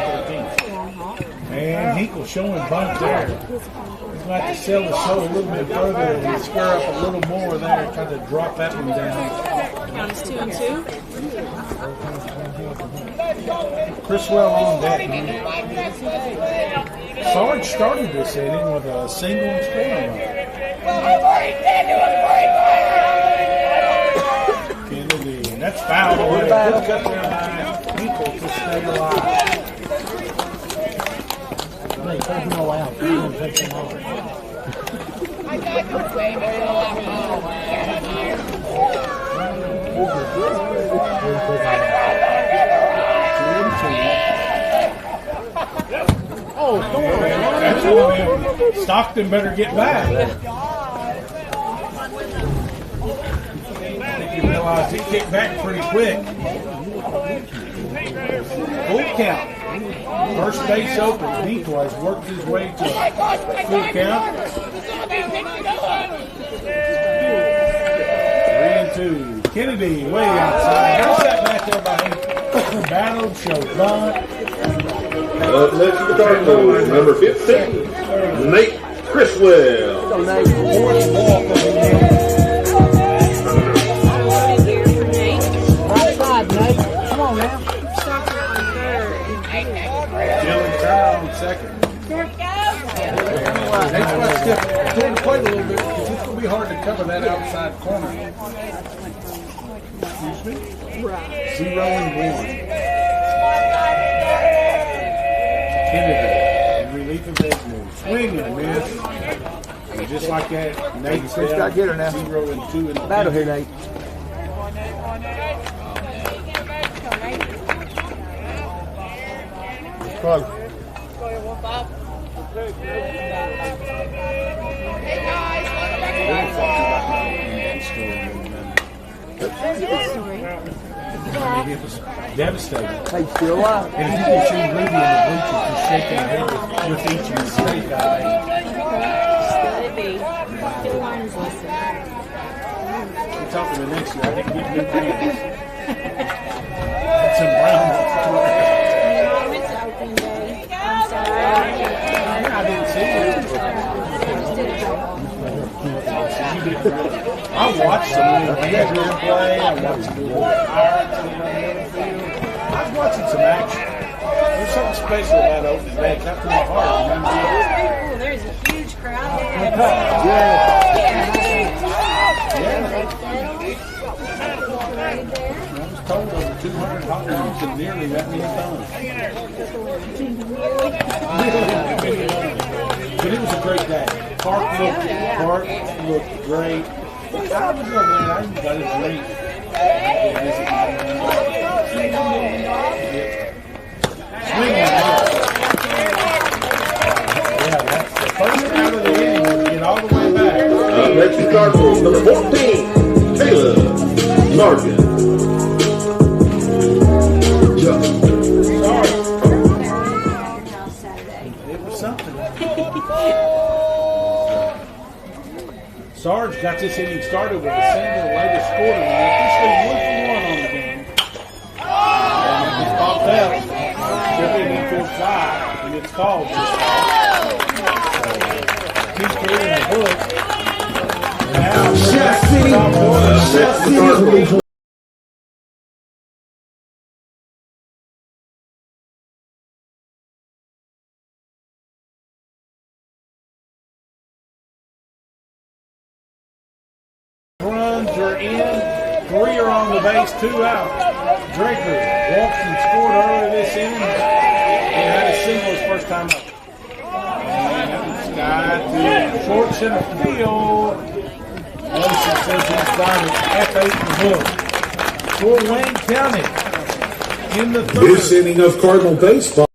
13. And Hinkle showing bunt there. He's going to have to sell the show a little bit further and square up a little more there, try to drop that one down. Count is 2-2. Criswell on deck. Sarge started this inning with a single and scoring run. Kennedy, and that's foul away. Good cut there by Hinkle to stay alive. Take him all out. Take him all out. Oh, come on, man. That's one of them. Stockton better get back. I think you realize he kicked back pretty quick. Full count. First base open. Decoy has worked his way to a full count. 3-2. Kennedy way outside. How's that match there by him? Battled, showed bunt. Up next to the Cardinals, number 15, Nate Criswell. Fourth walk of the game. Right side, Nate. Come on now. Dylan Turner on second. Nate's going to step toward the plate a little bit because it's going to be hard to cover that outside corner. Excuse me? 0-1. Kennedy in relief of Edmund. Swing and miss. And just like that, Nate's Just got to get her now. 0-2 in the Battle here, Nate. Close. It was devastating. Hey, still alive. And you can see Ruby in the bleachers just shaking her head with each mistake. Carolina's listening. We're talking the next year. I think we can do things. Some brown. I went to opening day. I'm sorry. I didn't see it. I watched some of the Andrew play. I watched some of the Pirates in the field. I was watching some action. There's something special about opening day. It's not from my heart. Oh, there's a huge crowd there. I was told over 200 hot dogs and nearly that many times. But it was a great day. Park looked great. I was over there. I even got a drink. Swinging. Yeah, that's the first out of the inning. We'll get all the way back. Up next to the Cardinals, number 14, Caleb Sargent. It was something. Sarge got this inning started with a single, later scored it, and officially 1-for-1 on the game. And it was popped out. Should be an infield fly, and it's called just keep it in the book. Now, runs are in, 3 are on the base, 2 out. Draper walked and scored early this inning and had a single his first time up. And that was Sky to short center field. Wilson says he's got it F8 in the book. For Wayne County in the third. This inning of Cardinal baseball.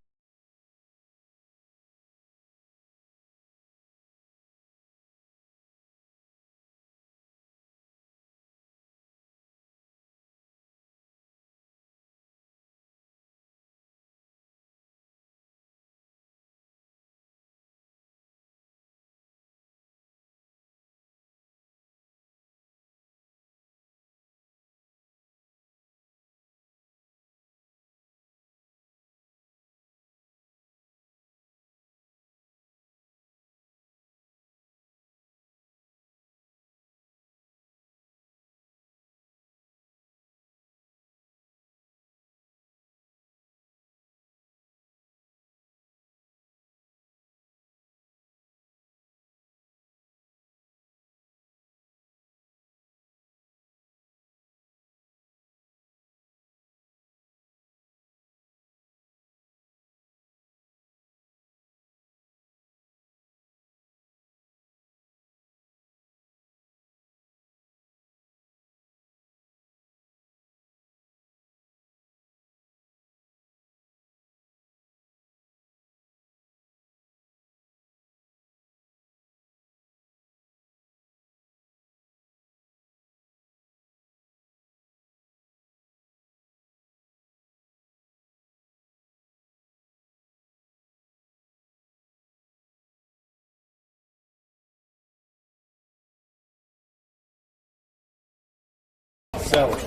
seller.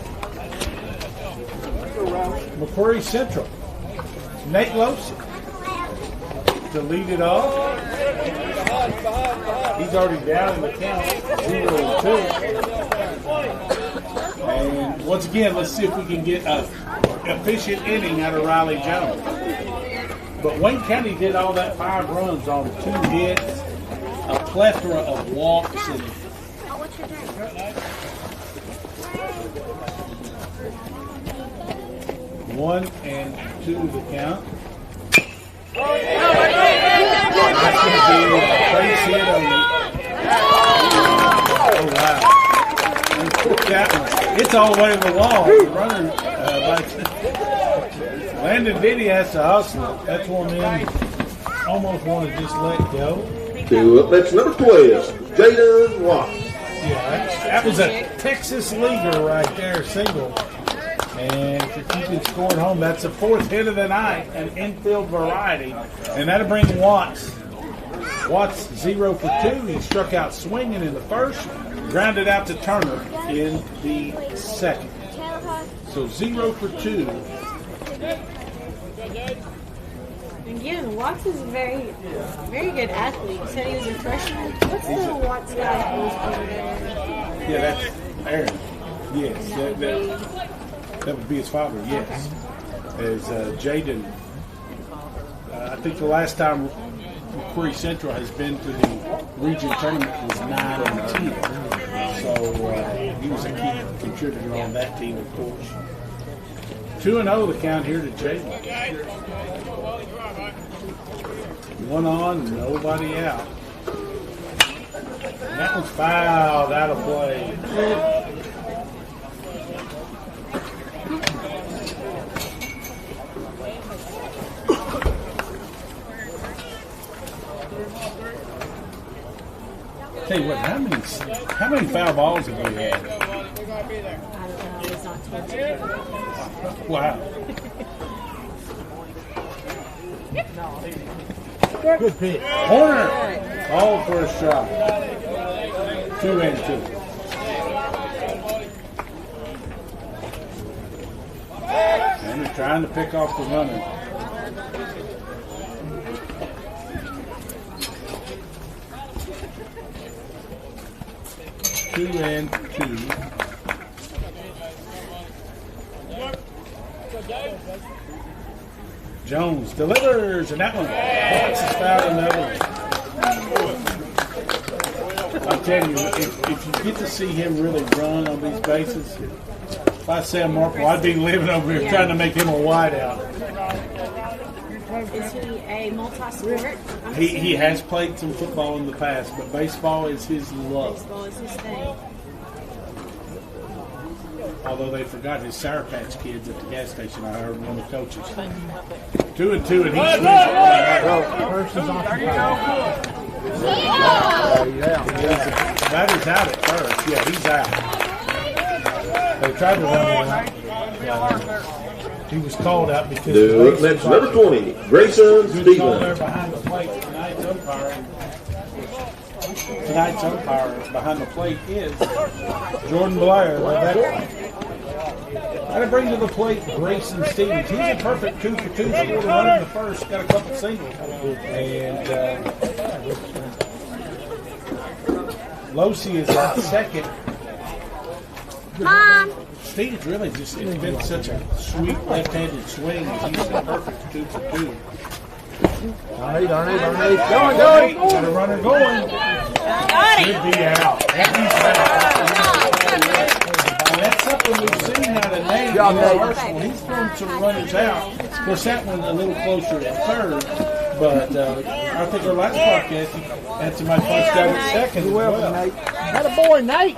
McCreary Central. Nate Losey to lead it off. He's already down in the count, 0-2. And once again, let's see if we can get an efficient inning out of Riley Jones. But Wayne County did all that 5 runs on 2 hits, a plethora of walks, and 1-2 the count. That's going to be a base hit on the. Oh, wow. And that one. It's all the way to the wall. The runner, Landon Diddy has to hustle it. That's one in. Almost want to just let go. Two up next, number 12, Jaden Watts. Yeah, that was a Texas leaguer right there, single. And if you're keeping score at home, that's the 4th hit of the night, an infield variety. And that'll bring Watts 0 for 2. He struck out swinging in the first, grounded out to Turner in the second. So 0 for 2. Again, Watts is a very, very good athlete. You said he was a freshman. What's the Watts guy who's over there? Yeah, that's Aaron. Yes, that would be his father, yes. As Jaden, I think the last time McCreary Central has been to the region tournament was 9-10. So he was a key contributor on that team, of course. 2-0 the count here to Jaden. 1 on, nobody out. And that one's fouled out of play. Tell you what, how many foul balls have we had? I don't know. It's not touching. Wow. Good pitch. Corner. All for a shot. 2-2. And they're trying to pick off the runner. Two and 2. Jones delivers, and that one Fox is fouled another. I'm telling you, if you get to see him really run on these bases, if I say Marple, I'd be living over here trying to make him a wideout. Is he a multi-sport? He has played some football in the past, but baseball is his love. Baseball is his thing. Although they forgot his Sour Patch Kids at the gas station, I heard one of the coaches. 2-2, and he swings Person's on the batter's out at first. Yeah, he's out. They tried to run him out. He was called out because Next, number 20, Grayson good call there Stevens. behind the plate. Tonight's umpire behind the plate is Jordan Blair. That'll bring to the plate Grayson Stevens. He's a perfect 2 for 2. Scored a run in the first, got a couple singles. And Losey is at second. Mom! Stevens really just, it's been such a sweet left-handed swing. He's a perfect 2 for 2. Darn it. Going. Got a runner going. Should be out. And he's out. And that's something we've seen out of Nate in Arsenal. He's thrown some runners out. Of course, that one a little closer at third. But I think our last podcast, he had somebody punched out at second as well. That a boy, Nate.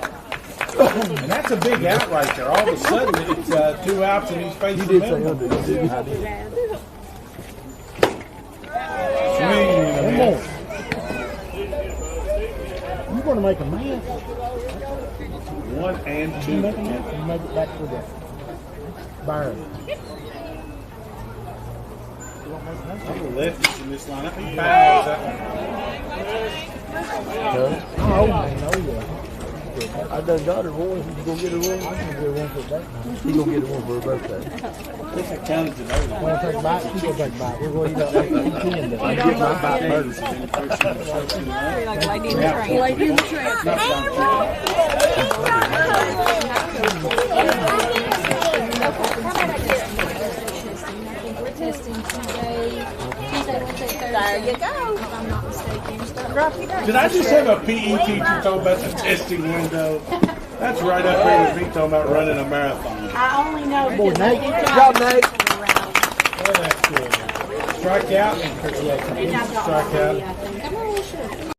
And that's a big out right there. All of a sudden, it's 2 outs and he's facing the middle. Swing and a miss. You're going to make a man. 1-2. You make it back to the Byron. I'm the lefties in this lineup. He fouls that one. Oh, yeah. I done got her one. You go get her one? I can get her one for that. He gonna get her one for her birthday. This accounted today. Want to take a bite? She gonna take a bite. We're going to eat up 18 today. You don't like burgers. Like Lady in the Tramp. Lady in the Tramp. We're testing Tuesday, Wednesday, Thursday. There you go. If I'm not mistaken. Did I just have a PE teacher talk about the testing window? That's right up there with me talking about running a marathon. I only know Boy, because Nate. Good job, Nate. Oh, that's good. Strike out. Strike out. I'm not really sure.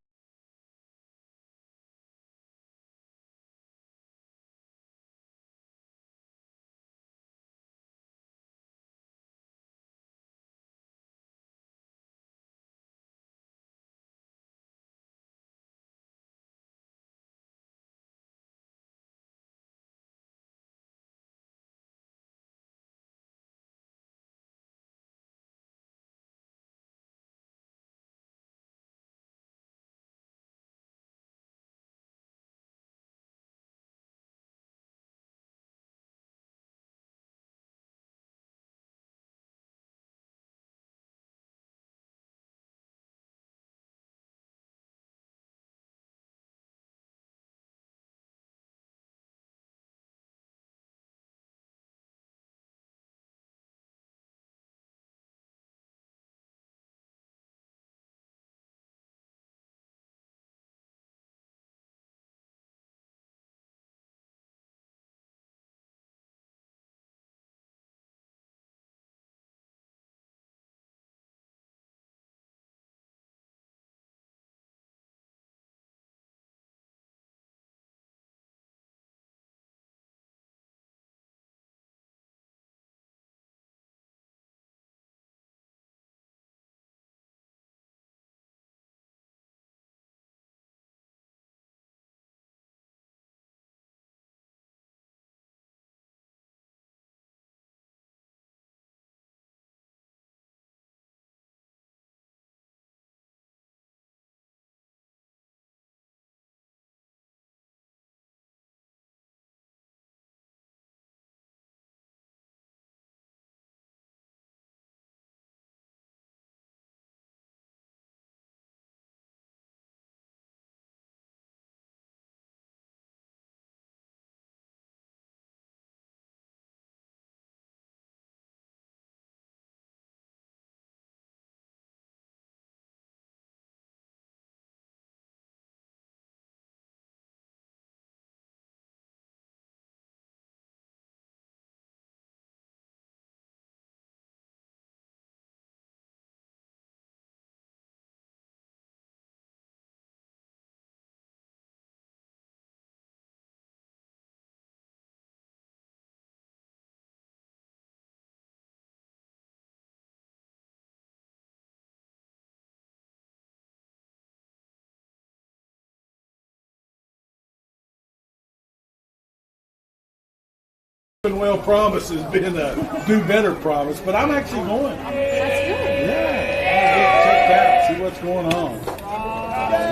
Well promise has been a do better promise, but I'm actually going. That's good. Yeah, I'll get checked out, see what's going on.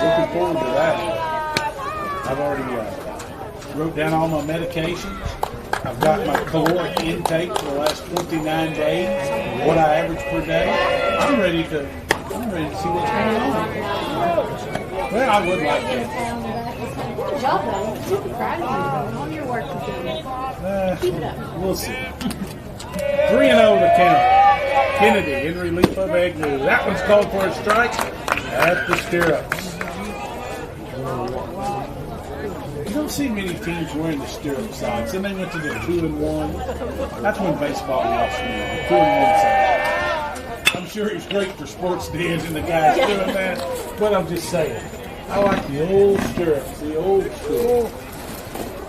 Looking forward to that. I've already wrote down all my medications. I've got my caloric intake for the last 29 days, what I average per day. I'm ready to see what's going on. Well, I would like to. Good job, though. Super proud of you. All your work is good. Keep it up. We'll see. 3-0 to count. Kennedy in relief of Agnew. That one's called for a strike at the stirrups. You don't see many teams wearing the stirrup socks. Then they went to the 2-1. That's when baseball lost me. The 2-1 side. I'm sure it's great for sports days and the guys doing that, but I'm just saying. I like the old stirrups, the old school.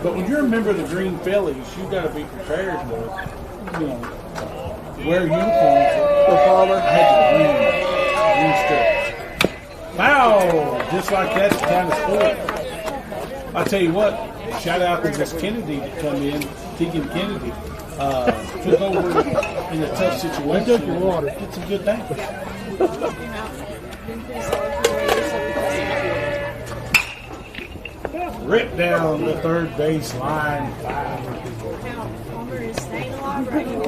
But when you're a member of the Green Phillies, you've got to be prepared to, wear uniforms. I had the green stirrups. Foul! Just like that's the kind of sport. I'll tell you what, shout out to this Kennedy to come in, Tegan Kennedy. Took over in a tough situation. It's a good thing. ripped down the third base line. Palmer is staying alive right here.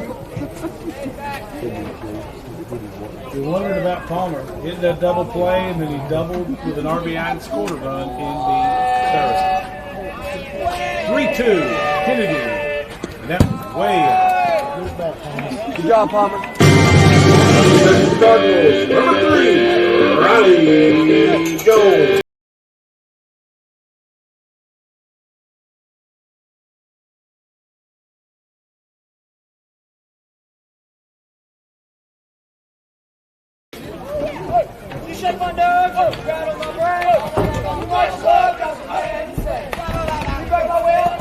You wondered about Palmer hitting that double play, and then he doubled with an RBI and scored a run in the third. 3-2, Kennedy. And that was way out. Good job, Palmer. Cardinals, number 3, Riley Jones. Shake my dog. Got on my brain. You watch love. Got some bad to say. You break my will.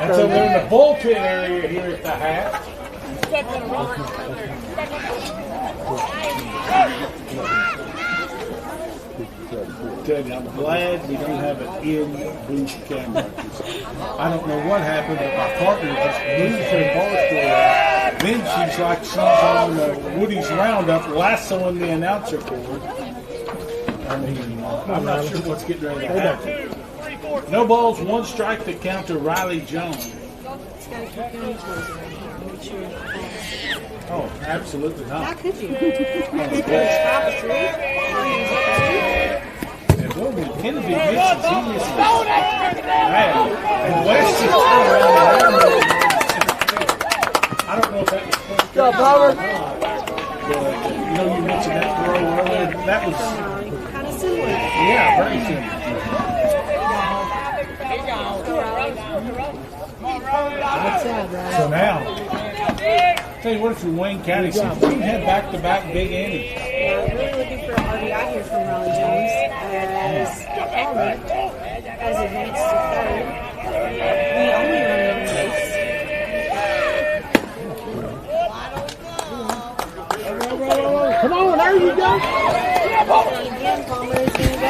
And so we're in the bullpen area here at the half. I'm glad we don't have an in-booth camera. I don't know what happened, but my partner just moved her bar stool out. Then she's like she's on Woody's Roundup, lassoing the announcer cord. I mean, I'm not sure what's getting ready to happen. No balls, one strike to counter Riley Jones. It's got to keep your knees raised right here. Make sure it falls. Oh, absolutely How not. could you? Could you stop a tree? And boy, when Kennedy misses, he misses bad. And West just turned around and I don't know if that was supposed to Good job, Palmer. but, you know, you mentioned that throw earlier. That was, Kind of similar. yeah, very similar. So now, tell you what, if you're Wayne County, see if we can have back-to-back big innings. Yeah, I'm really looking for an RBI here from Riley Jones as Palmer has advanced to third. The only runner on base. Come on, there you go. And again, Palmer is going to go.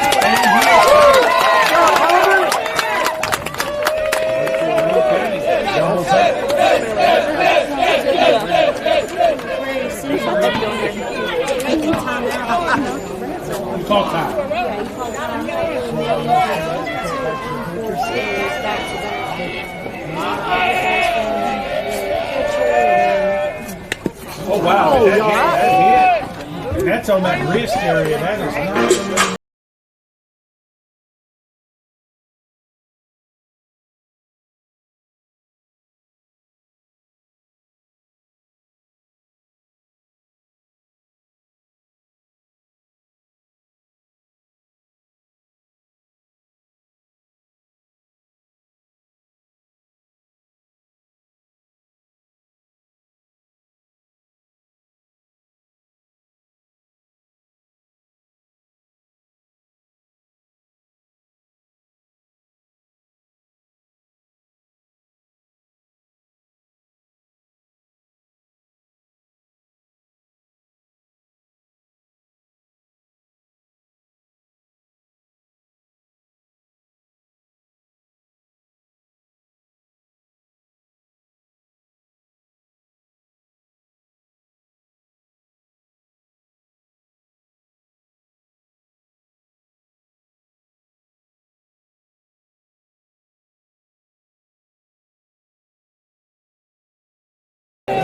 You call time. Oh, wow. That hit. And that's on that wrist area. That is not.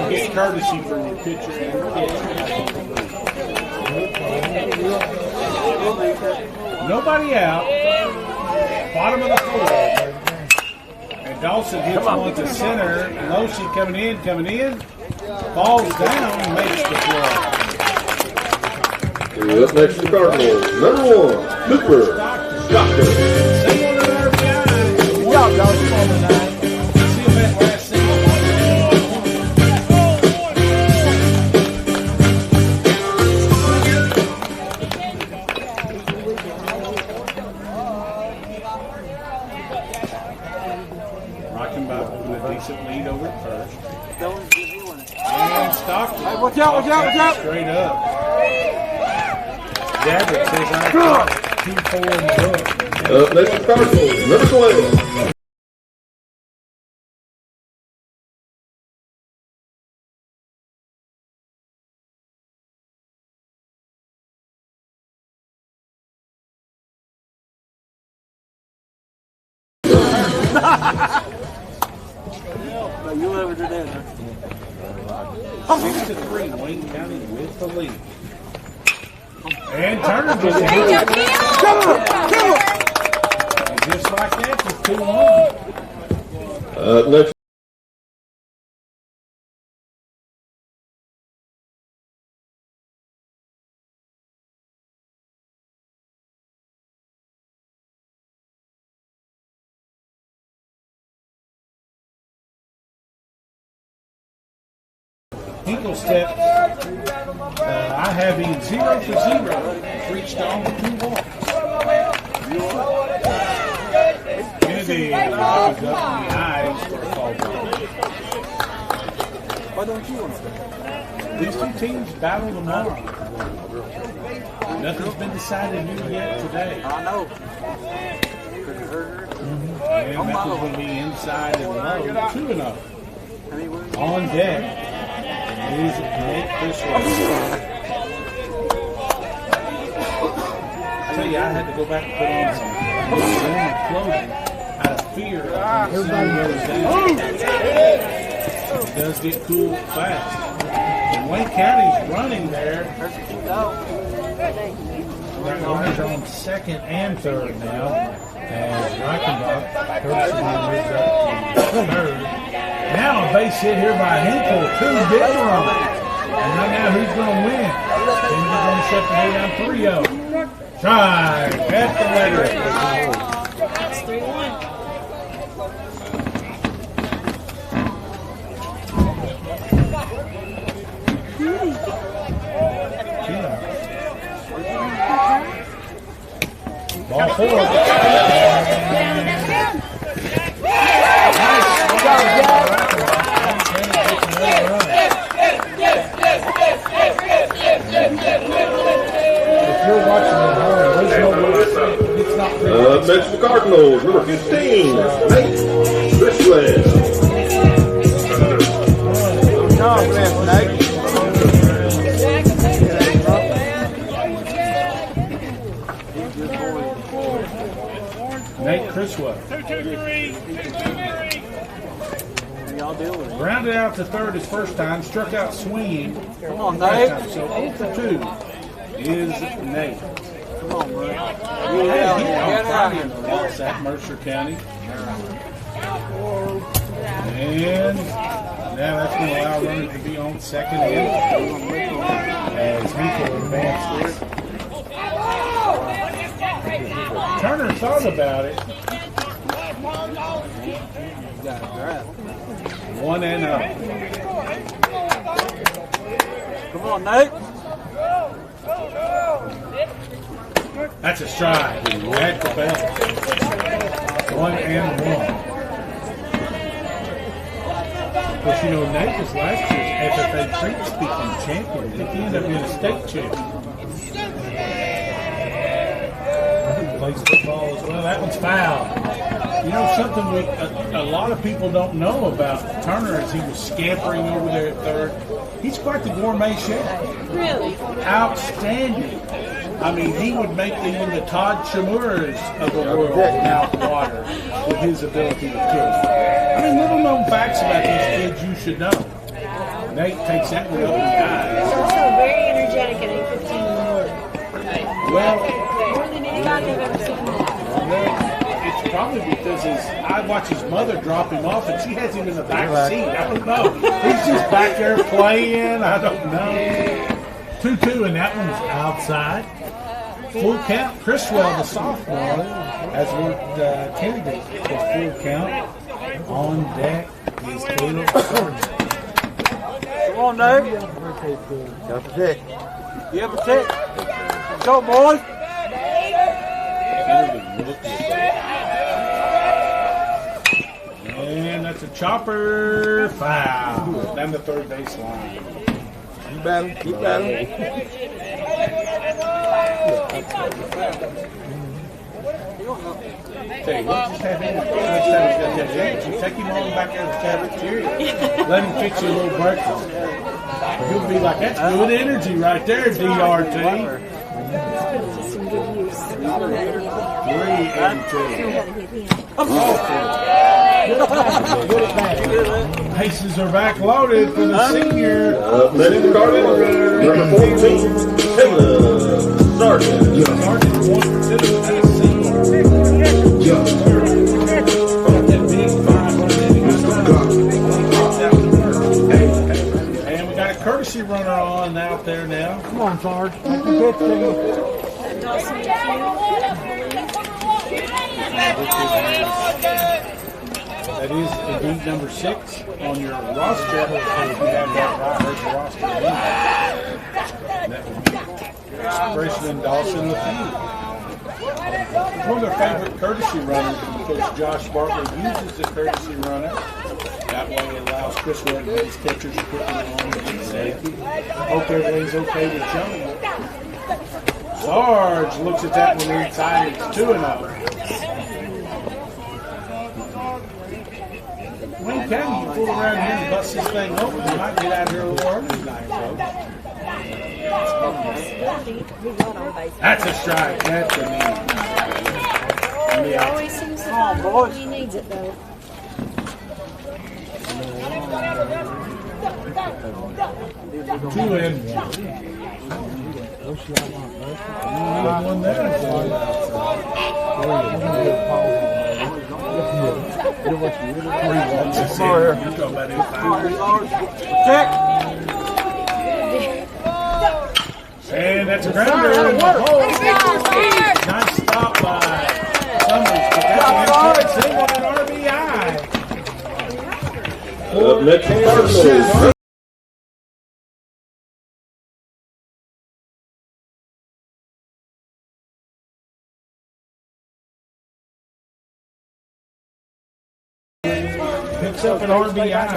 Get courtesy from your pitcher and pitcher. Nobody out. Bottom of the fourth. And Dawson hits one to center. Loshi coming in. Falls down and makes the throw. Up next to Cardinals, number 1, Cooper Doctor. Good job, Dawson. Rocking back with a decent lead over at first. And Stockton. Hey, watch out. Straight up. Gabbard says I got 2-4 in the book. Up next to Cardinals, number 12, You ever do that, huh? 6-3, Wayne County with the lead. And Turner just hit it. Come on! And just like that, it's 2-1. Next. Hinkle step. I have him 0 for 0. Reached on 2 walks. Kennedy goes up in the eyes for a call ball. Why don't you want to? These two teams battle tomorrow. Nothing's been decided new yet today. I know. And Memphis will be inside and low, 2-0. On deck is Nate Criswell. I tell you, I had to go back and put on some warmer clothing out of fear of the sun goes down. It does get cool fast. And Wayne County's running there. Runners are on second and third now. As Reichenbach, moves up to third. Now a base hit here by Hinkle, 2 big runs. And right now, who's going to win? Things are going to shut the day down 3-0. Drive at the letter. That's 3-1. Ball 4. Memphis Cardinals, number 15, Nate Criswell. Nate Criswell. 2-2-3. Y'all deal with it. Grounded out to third his first time, struck out swinging. Come on, Nate. So 0 for 2 is Nate. Come on, bro. Get out here. Lost at Mercer County. And now that's going to allow runners to be on second in as Hinkle advances. Turner thought about it. 1-0. Come on, Nate. That's a strike at the bell. 1-1. Of course, you know, Nate was last year's FFA Creek speaking champion. He ended up being a state champion. He plays football as well. That one's foul. You know, something a lot of people don't know about Turner as he was scampering over there at third. He's quite the gourmet chef. Really? Outstanding. I mean, he would make even the Todd Chamures of the world mouth water with his ability to cook. I mean, little known facts about these kids you should know. Nate takes that one up and He's dies. also very energetic at 8:15 in the morning. Well, More than anybody I've ever seen. it's probably because I watch his mother drop him off and she has him in the back seat. I don't know. He's just back there playing. I don't know. 2-2, and that one's outside. Full count. Criswell, the sophomore, has worked Kennedy for full count. On deck is Caleb Gardner. Come on, Dave. Got the pick. You have a pick. Let's go, boys. And that's a chopper foul down the third base line. Keep battling. Keep battling. Tell you what, just have him. Next time he's got that energy, take him on back there to the cafeteria. Let him fix you a little breakfast. He'll be like, that's good energy right there, DRT. Some good use. 3-2. Gotta hit him. Oh, Bases are back loaded for the senior. Next started, number 14, Caleb Sargent. Sergeant 1 for 2 and a single. That big 500. And we got a courtesy runner on out there now. Come on, Sarge. Dawson McCreary, That is indeed number 6 on your roster. If you have that right, there's your roster. That would be freshman Dawson McCreary. One of their favorite courtesy runners, because Josh Bartley uses the courtesy runner. That way it allows Chris Ward and his catchers to put it on and get safety. Hope everything's okay with Johnny. Sarge looks at that one inside. It's 2-0. Wayne County, you pull around here and bust this thing open, you might get out here a little early tonight, folks. That's a strike. That's a he always seems to find it when he needs it, though. 2-1. One there. And that's a grounder. Nice stop by Summers. But that's an single and RBI. Next Cardinals. Picks up an RBI.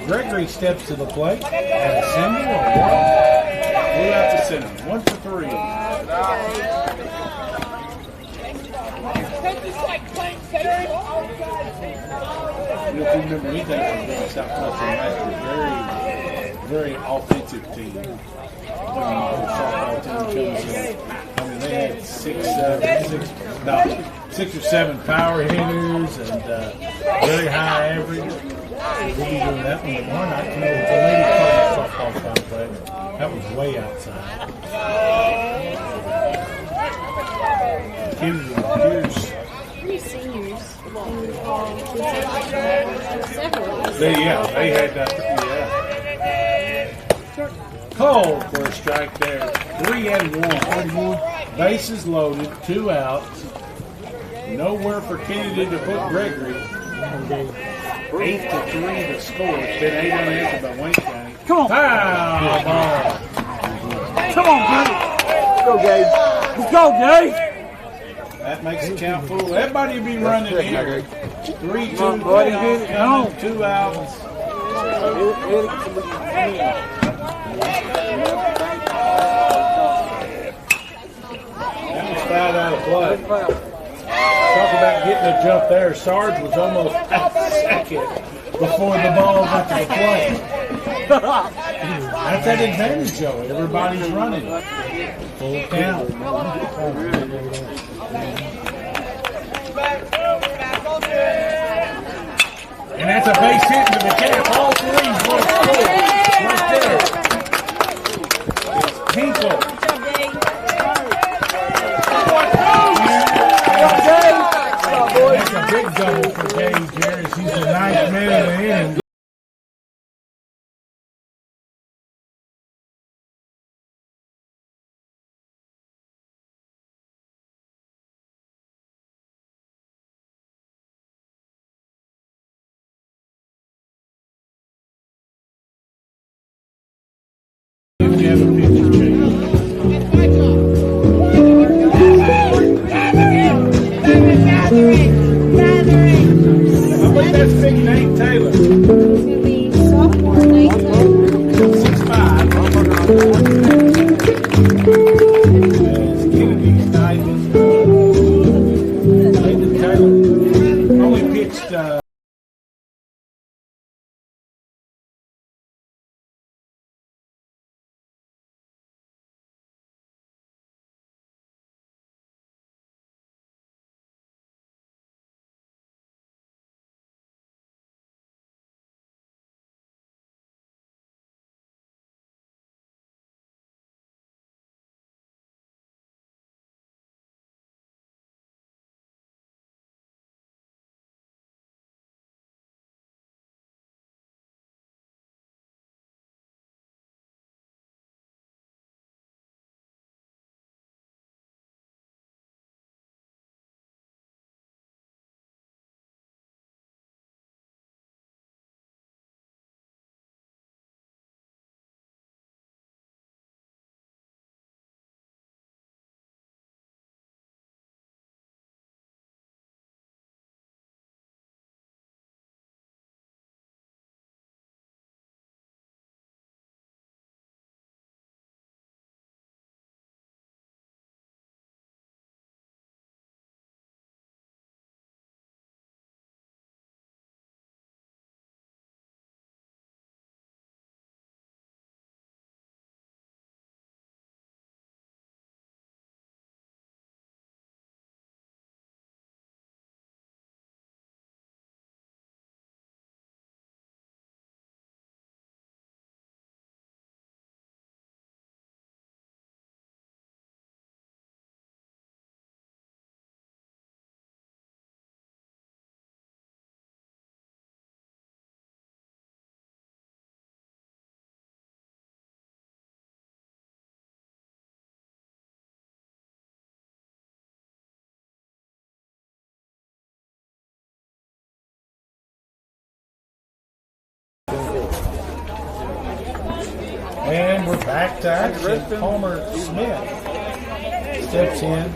Gregory steps to the plate. And a single or one. Blew out the center. 1 for 3. You know, if you remember anything from the Southwestern last year, very offensive team. When the softball team comes in, I mean, they had 6 or 7 power hitters and very high average. We'll be doing that one tomorrow night. You know, the lady softball complex, that was way outside. Kids and peers. 3 seniors. Several. They had that. Cole for a strike there. 3-1. Bases loaded, 2 outs. Nowhere for Kennedy to put Gregory. 8-3 to score. It's been 8 unanswered by Wayne County. Come on. Foul ball. Come on, Gabe. Let's go, Gabe. Let's go, Gabe. That makes the count full. Everybody will be running here. 3-2, Come on, buddy. 2 outs. That was fouled out of play. Talk about getting a jump there. Sarge was almost at second before the ball got to the plate. That's that advantage, Joey. Everybody's running. Full count. And that's a base hit into the cap. All 3 will score. Right there. It's Hinkle. That's a big double for Gage Harris. He's the 9th man of the inning. If you have a pitcher change. I believe that's big Nate Taylor. He's going to be sophomore Nate Taylor. 6'5". As Kennedy's night is Nathan Taylor only pitched Back to action. Palmer Smith steps in.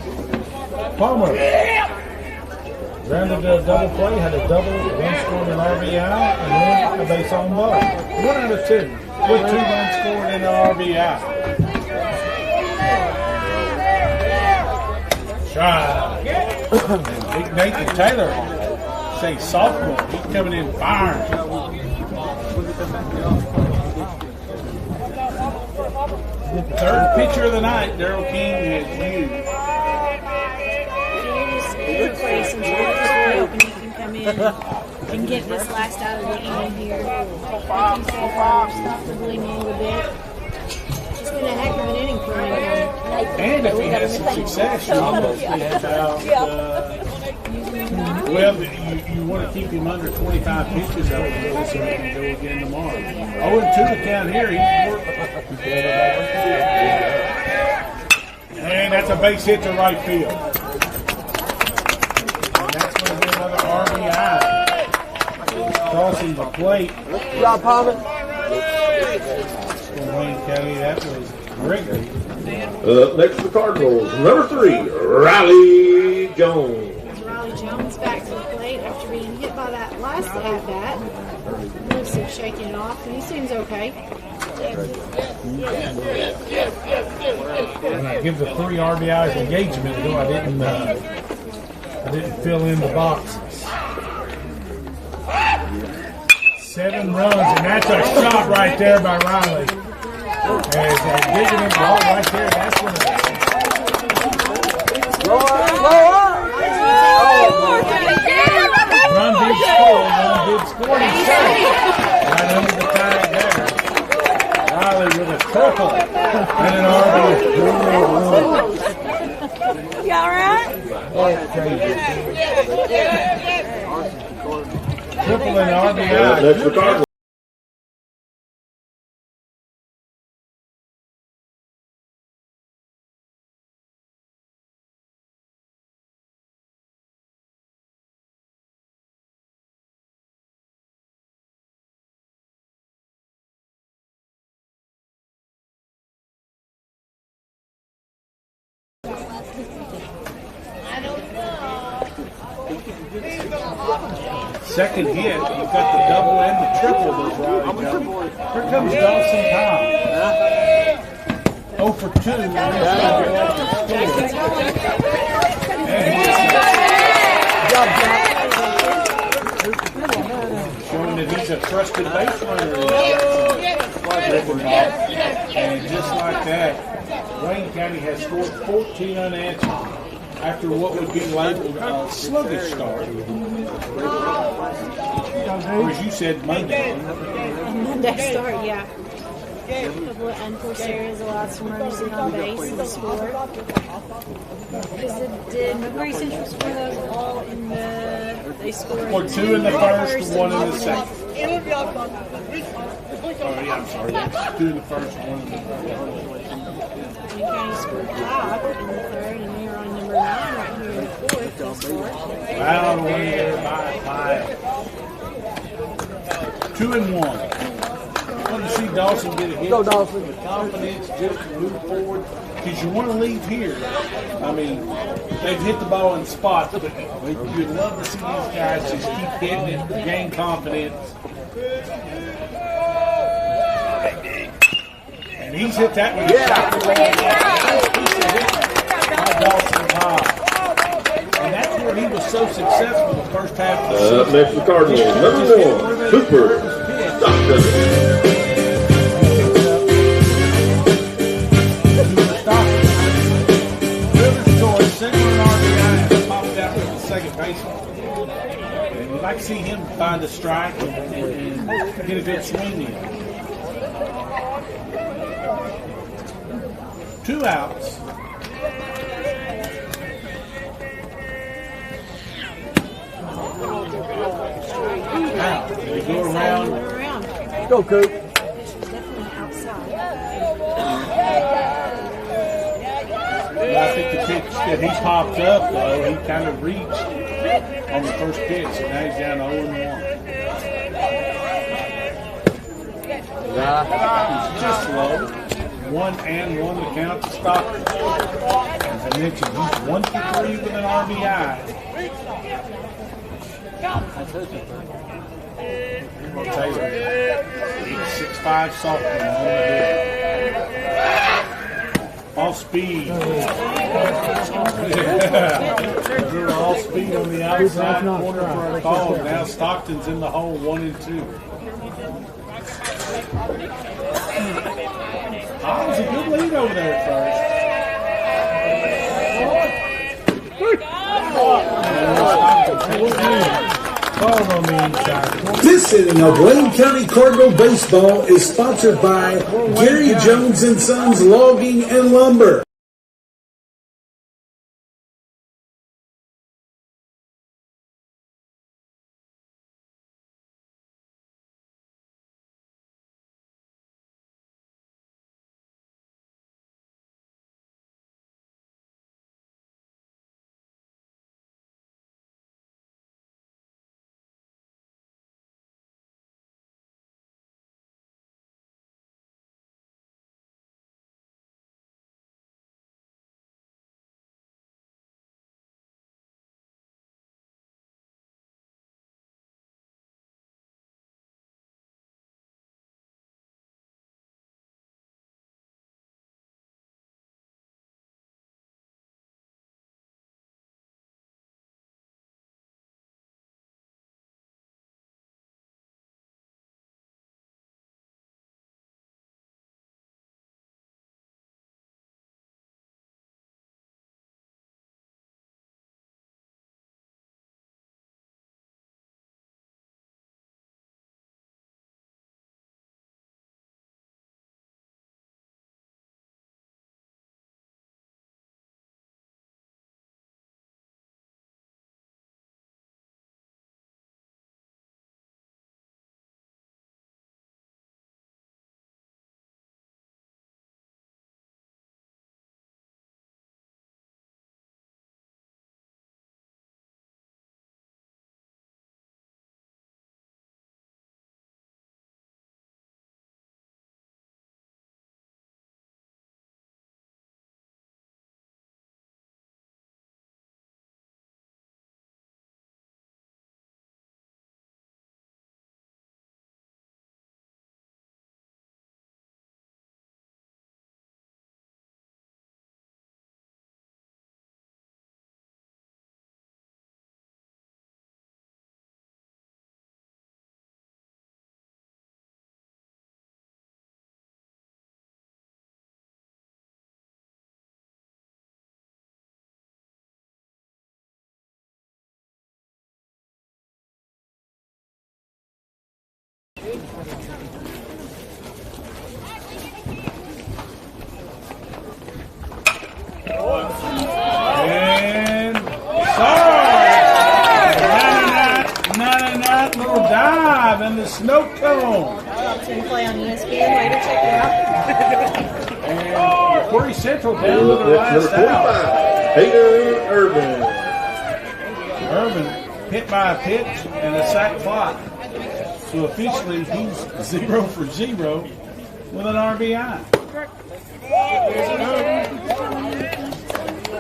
Palmer rounded a double play, had a double, one scored an RBI, and then a base on ball. 1 out of 2 with 2 runs scored and an RBI. Try. Big Nathan Taylor, say sophomore, he's coming in firing. Third pitcher of the night, Darrell King is you. Since we're just hoping he can come in and get this last out of the inning here. Like you said, stop the bleeding a little bit. It's been a heck of an inning for him. And if he has some success, you almost think about, well, you want to keep him under 25 pitches over here so he can go again tomorrow. 0-2 to count here. And that's a base hit to right field. And that's going to be another RBI. Crossing the plate. Drop Palmer. Wayne County, that was Gregory. Up next for the Cardinals, number 3, Riley Jones. Riley Jones back to the plate after being hit by that last at-bat. Looks like shaking it off, and he seems okay. And I give the 3 RBIs engagement, though I didn't fill in the boxes. 7 runs, and that's a shot right there by Riley. As digging in the ball right there, that's when run did score, and he's safe. Right under the tag there. Riley with a triple and an RBI. You all right? Triple and Up RBI. next for Cardinals. Second hit, you've got the double and the triple that's Riley Jones. Here comes Dawson Powell. 0 for 2. Showing that he's a trusted base runner. And just like that, Wayne County has scored 14 unanswered after what would be labeled a sluggish start. Or as you said, Monday. Monday start, yeah. A couple of unforced errors allowed some runners in on base and score. Did McCreary Central score those all in the? They scored 2 in the first, 1 in the second. Oh yeah, I'm sorry. 2 in the first, 1 in the third. Wayne County scored 5 in the third, and they are on number 9 right here in the fourth. They scored. Wow, the way there by 5. 2 and 1. Want to see Dawson get a hit. Go, Dawson. With confidence, just move forward. Because you want to leave here. I mean, they've hit the ball in spots, but you'd love to see these guys just keep hitting it, gain confidence. And he's hit that one. Dawson High. And that's where he was so successful the first half of the season. Up next for Cardinals, number 1, Cooper Stockton. Second baseman. And we'd like to see him find a strike and get a good swing in. 2 outs. Now, they go around. Go, Coop. Definitely outside. I think the pitch that he popped up, though, he kind of reached on the first pitch, so now he's down 0-1. He's just slow. 1 and 1 to count to stop it. As I mentioned, he's 1 for 3 with an RBI. Taylor, 6'5" sophomore. All speed. All speed on the outside corner for a call. Now Stockton's in the hole, 1 and 2. Oh, it's a good lead over there at first. This inning of Wayne County Cardinal Baseball is sponsored by Gary Jones and Sons Logging and Lumber. And sorry, 99 little dive in the snow cone. It's going to play on ESPN later. Check it out. And McCreary Central down to the last out. Peter Urban. Urban hit by a pitch and a sack fly. So officially he's 0 for 0 with an RBI.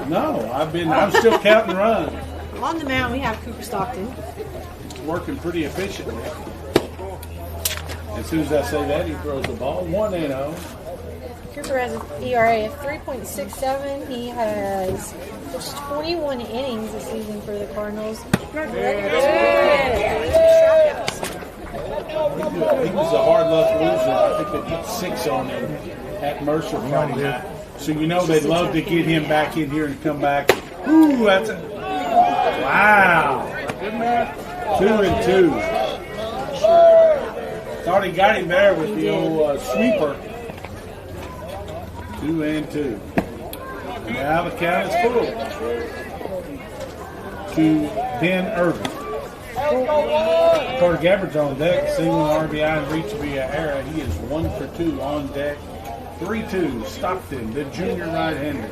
No, I'm still counting runs. On the mound we have Cooper Stockton. It's working pretty efficiently. As soon as I say that, he throws the ball 1-0. Cooper has an ERA of 3.67. He has pitched 21 innings this season for the Cardinals. He was a hard luck loser. I think they put 6 on him at Mercer Friday night. So you know they'd love to get him back in here and come back. Ooh, that's a wow. 2-2. Thought he got him there with the old sweeper. 2-2. Now the count is full to Ben Irvin. Carter Gabbard's on deck, single RBI and reach via error. He is 1 for 2 on deck. 3-2, Stockton, the junior right-hander.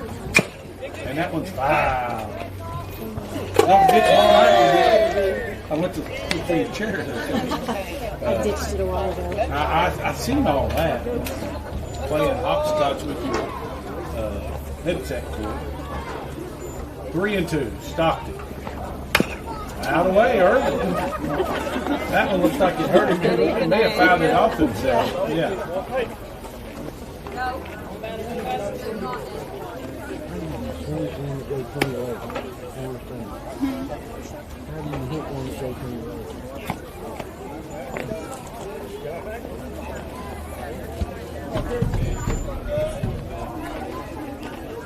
And that one's foul. Don't forget tomorrow night. I went to for your chair. I ditched it a while ago. I seen all that. playing hopscotch with your headset cord. 3 and 2, Stockton. Out of the way, early. That one looks like it hurt him. He may have fouled it off himself. Yeah.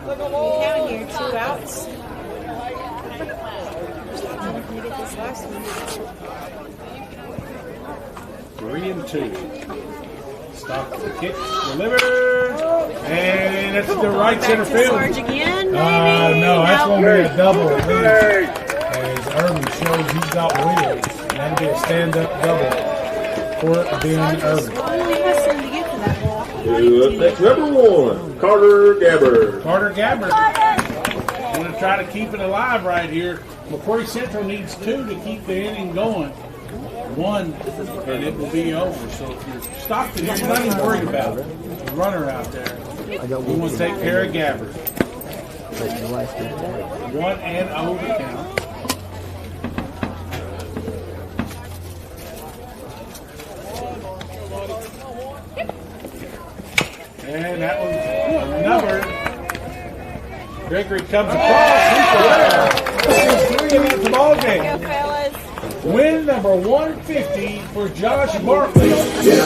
Down here, 2 outs. Can get this last one? 3 and 2. Stop the kick, delivered, and it's the right center field. Sarge again, maybe? No, that's going to be a double. As Irvin shows he's got wheels. That'll be a stand-up double for Ben Irvin. Oh, he has something to get for that ball. That's number 1, Carter Gabbard. Carter Gabbard. Going to try to keep it alive right here. McCreary Central needs 2 to keep the inning going. 1, and it will be over. So if you're Stockton, you're not even worried about it. There's a runner out there. We want to take care of Gabbard. 1 and over count. And that one's numbered. Gregory comes across. He's 3 in the ball game. Go, fellas. Win number 150 for Josh Barkley. Yeah.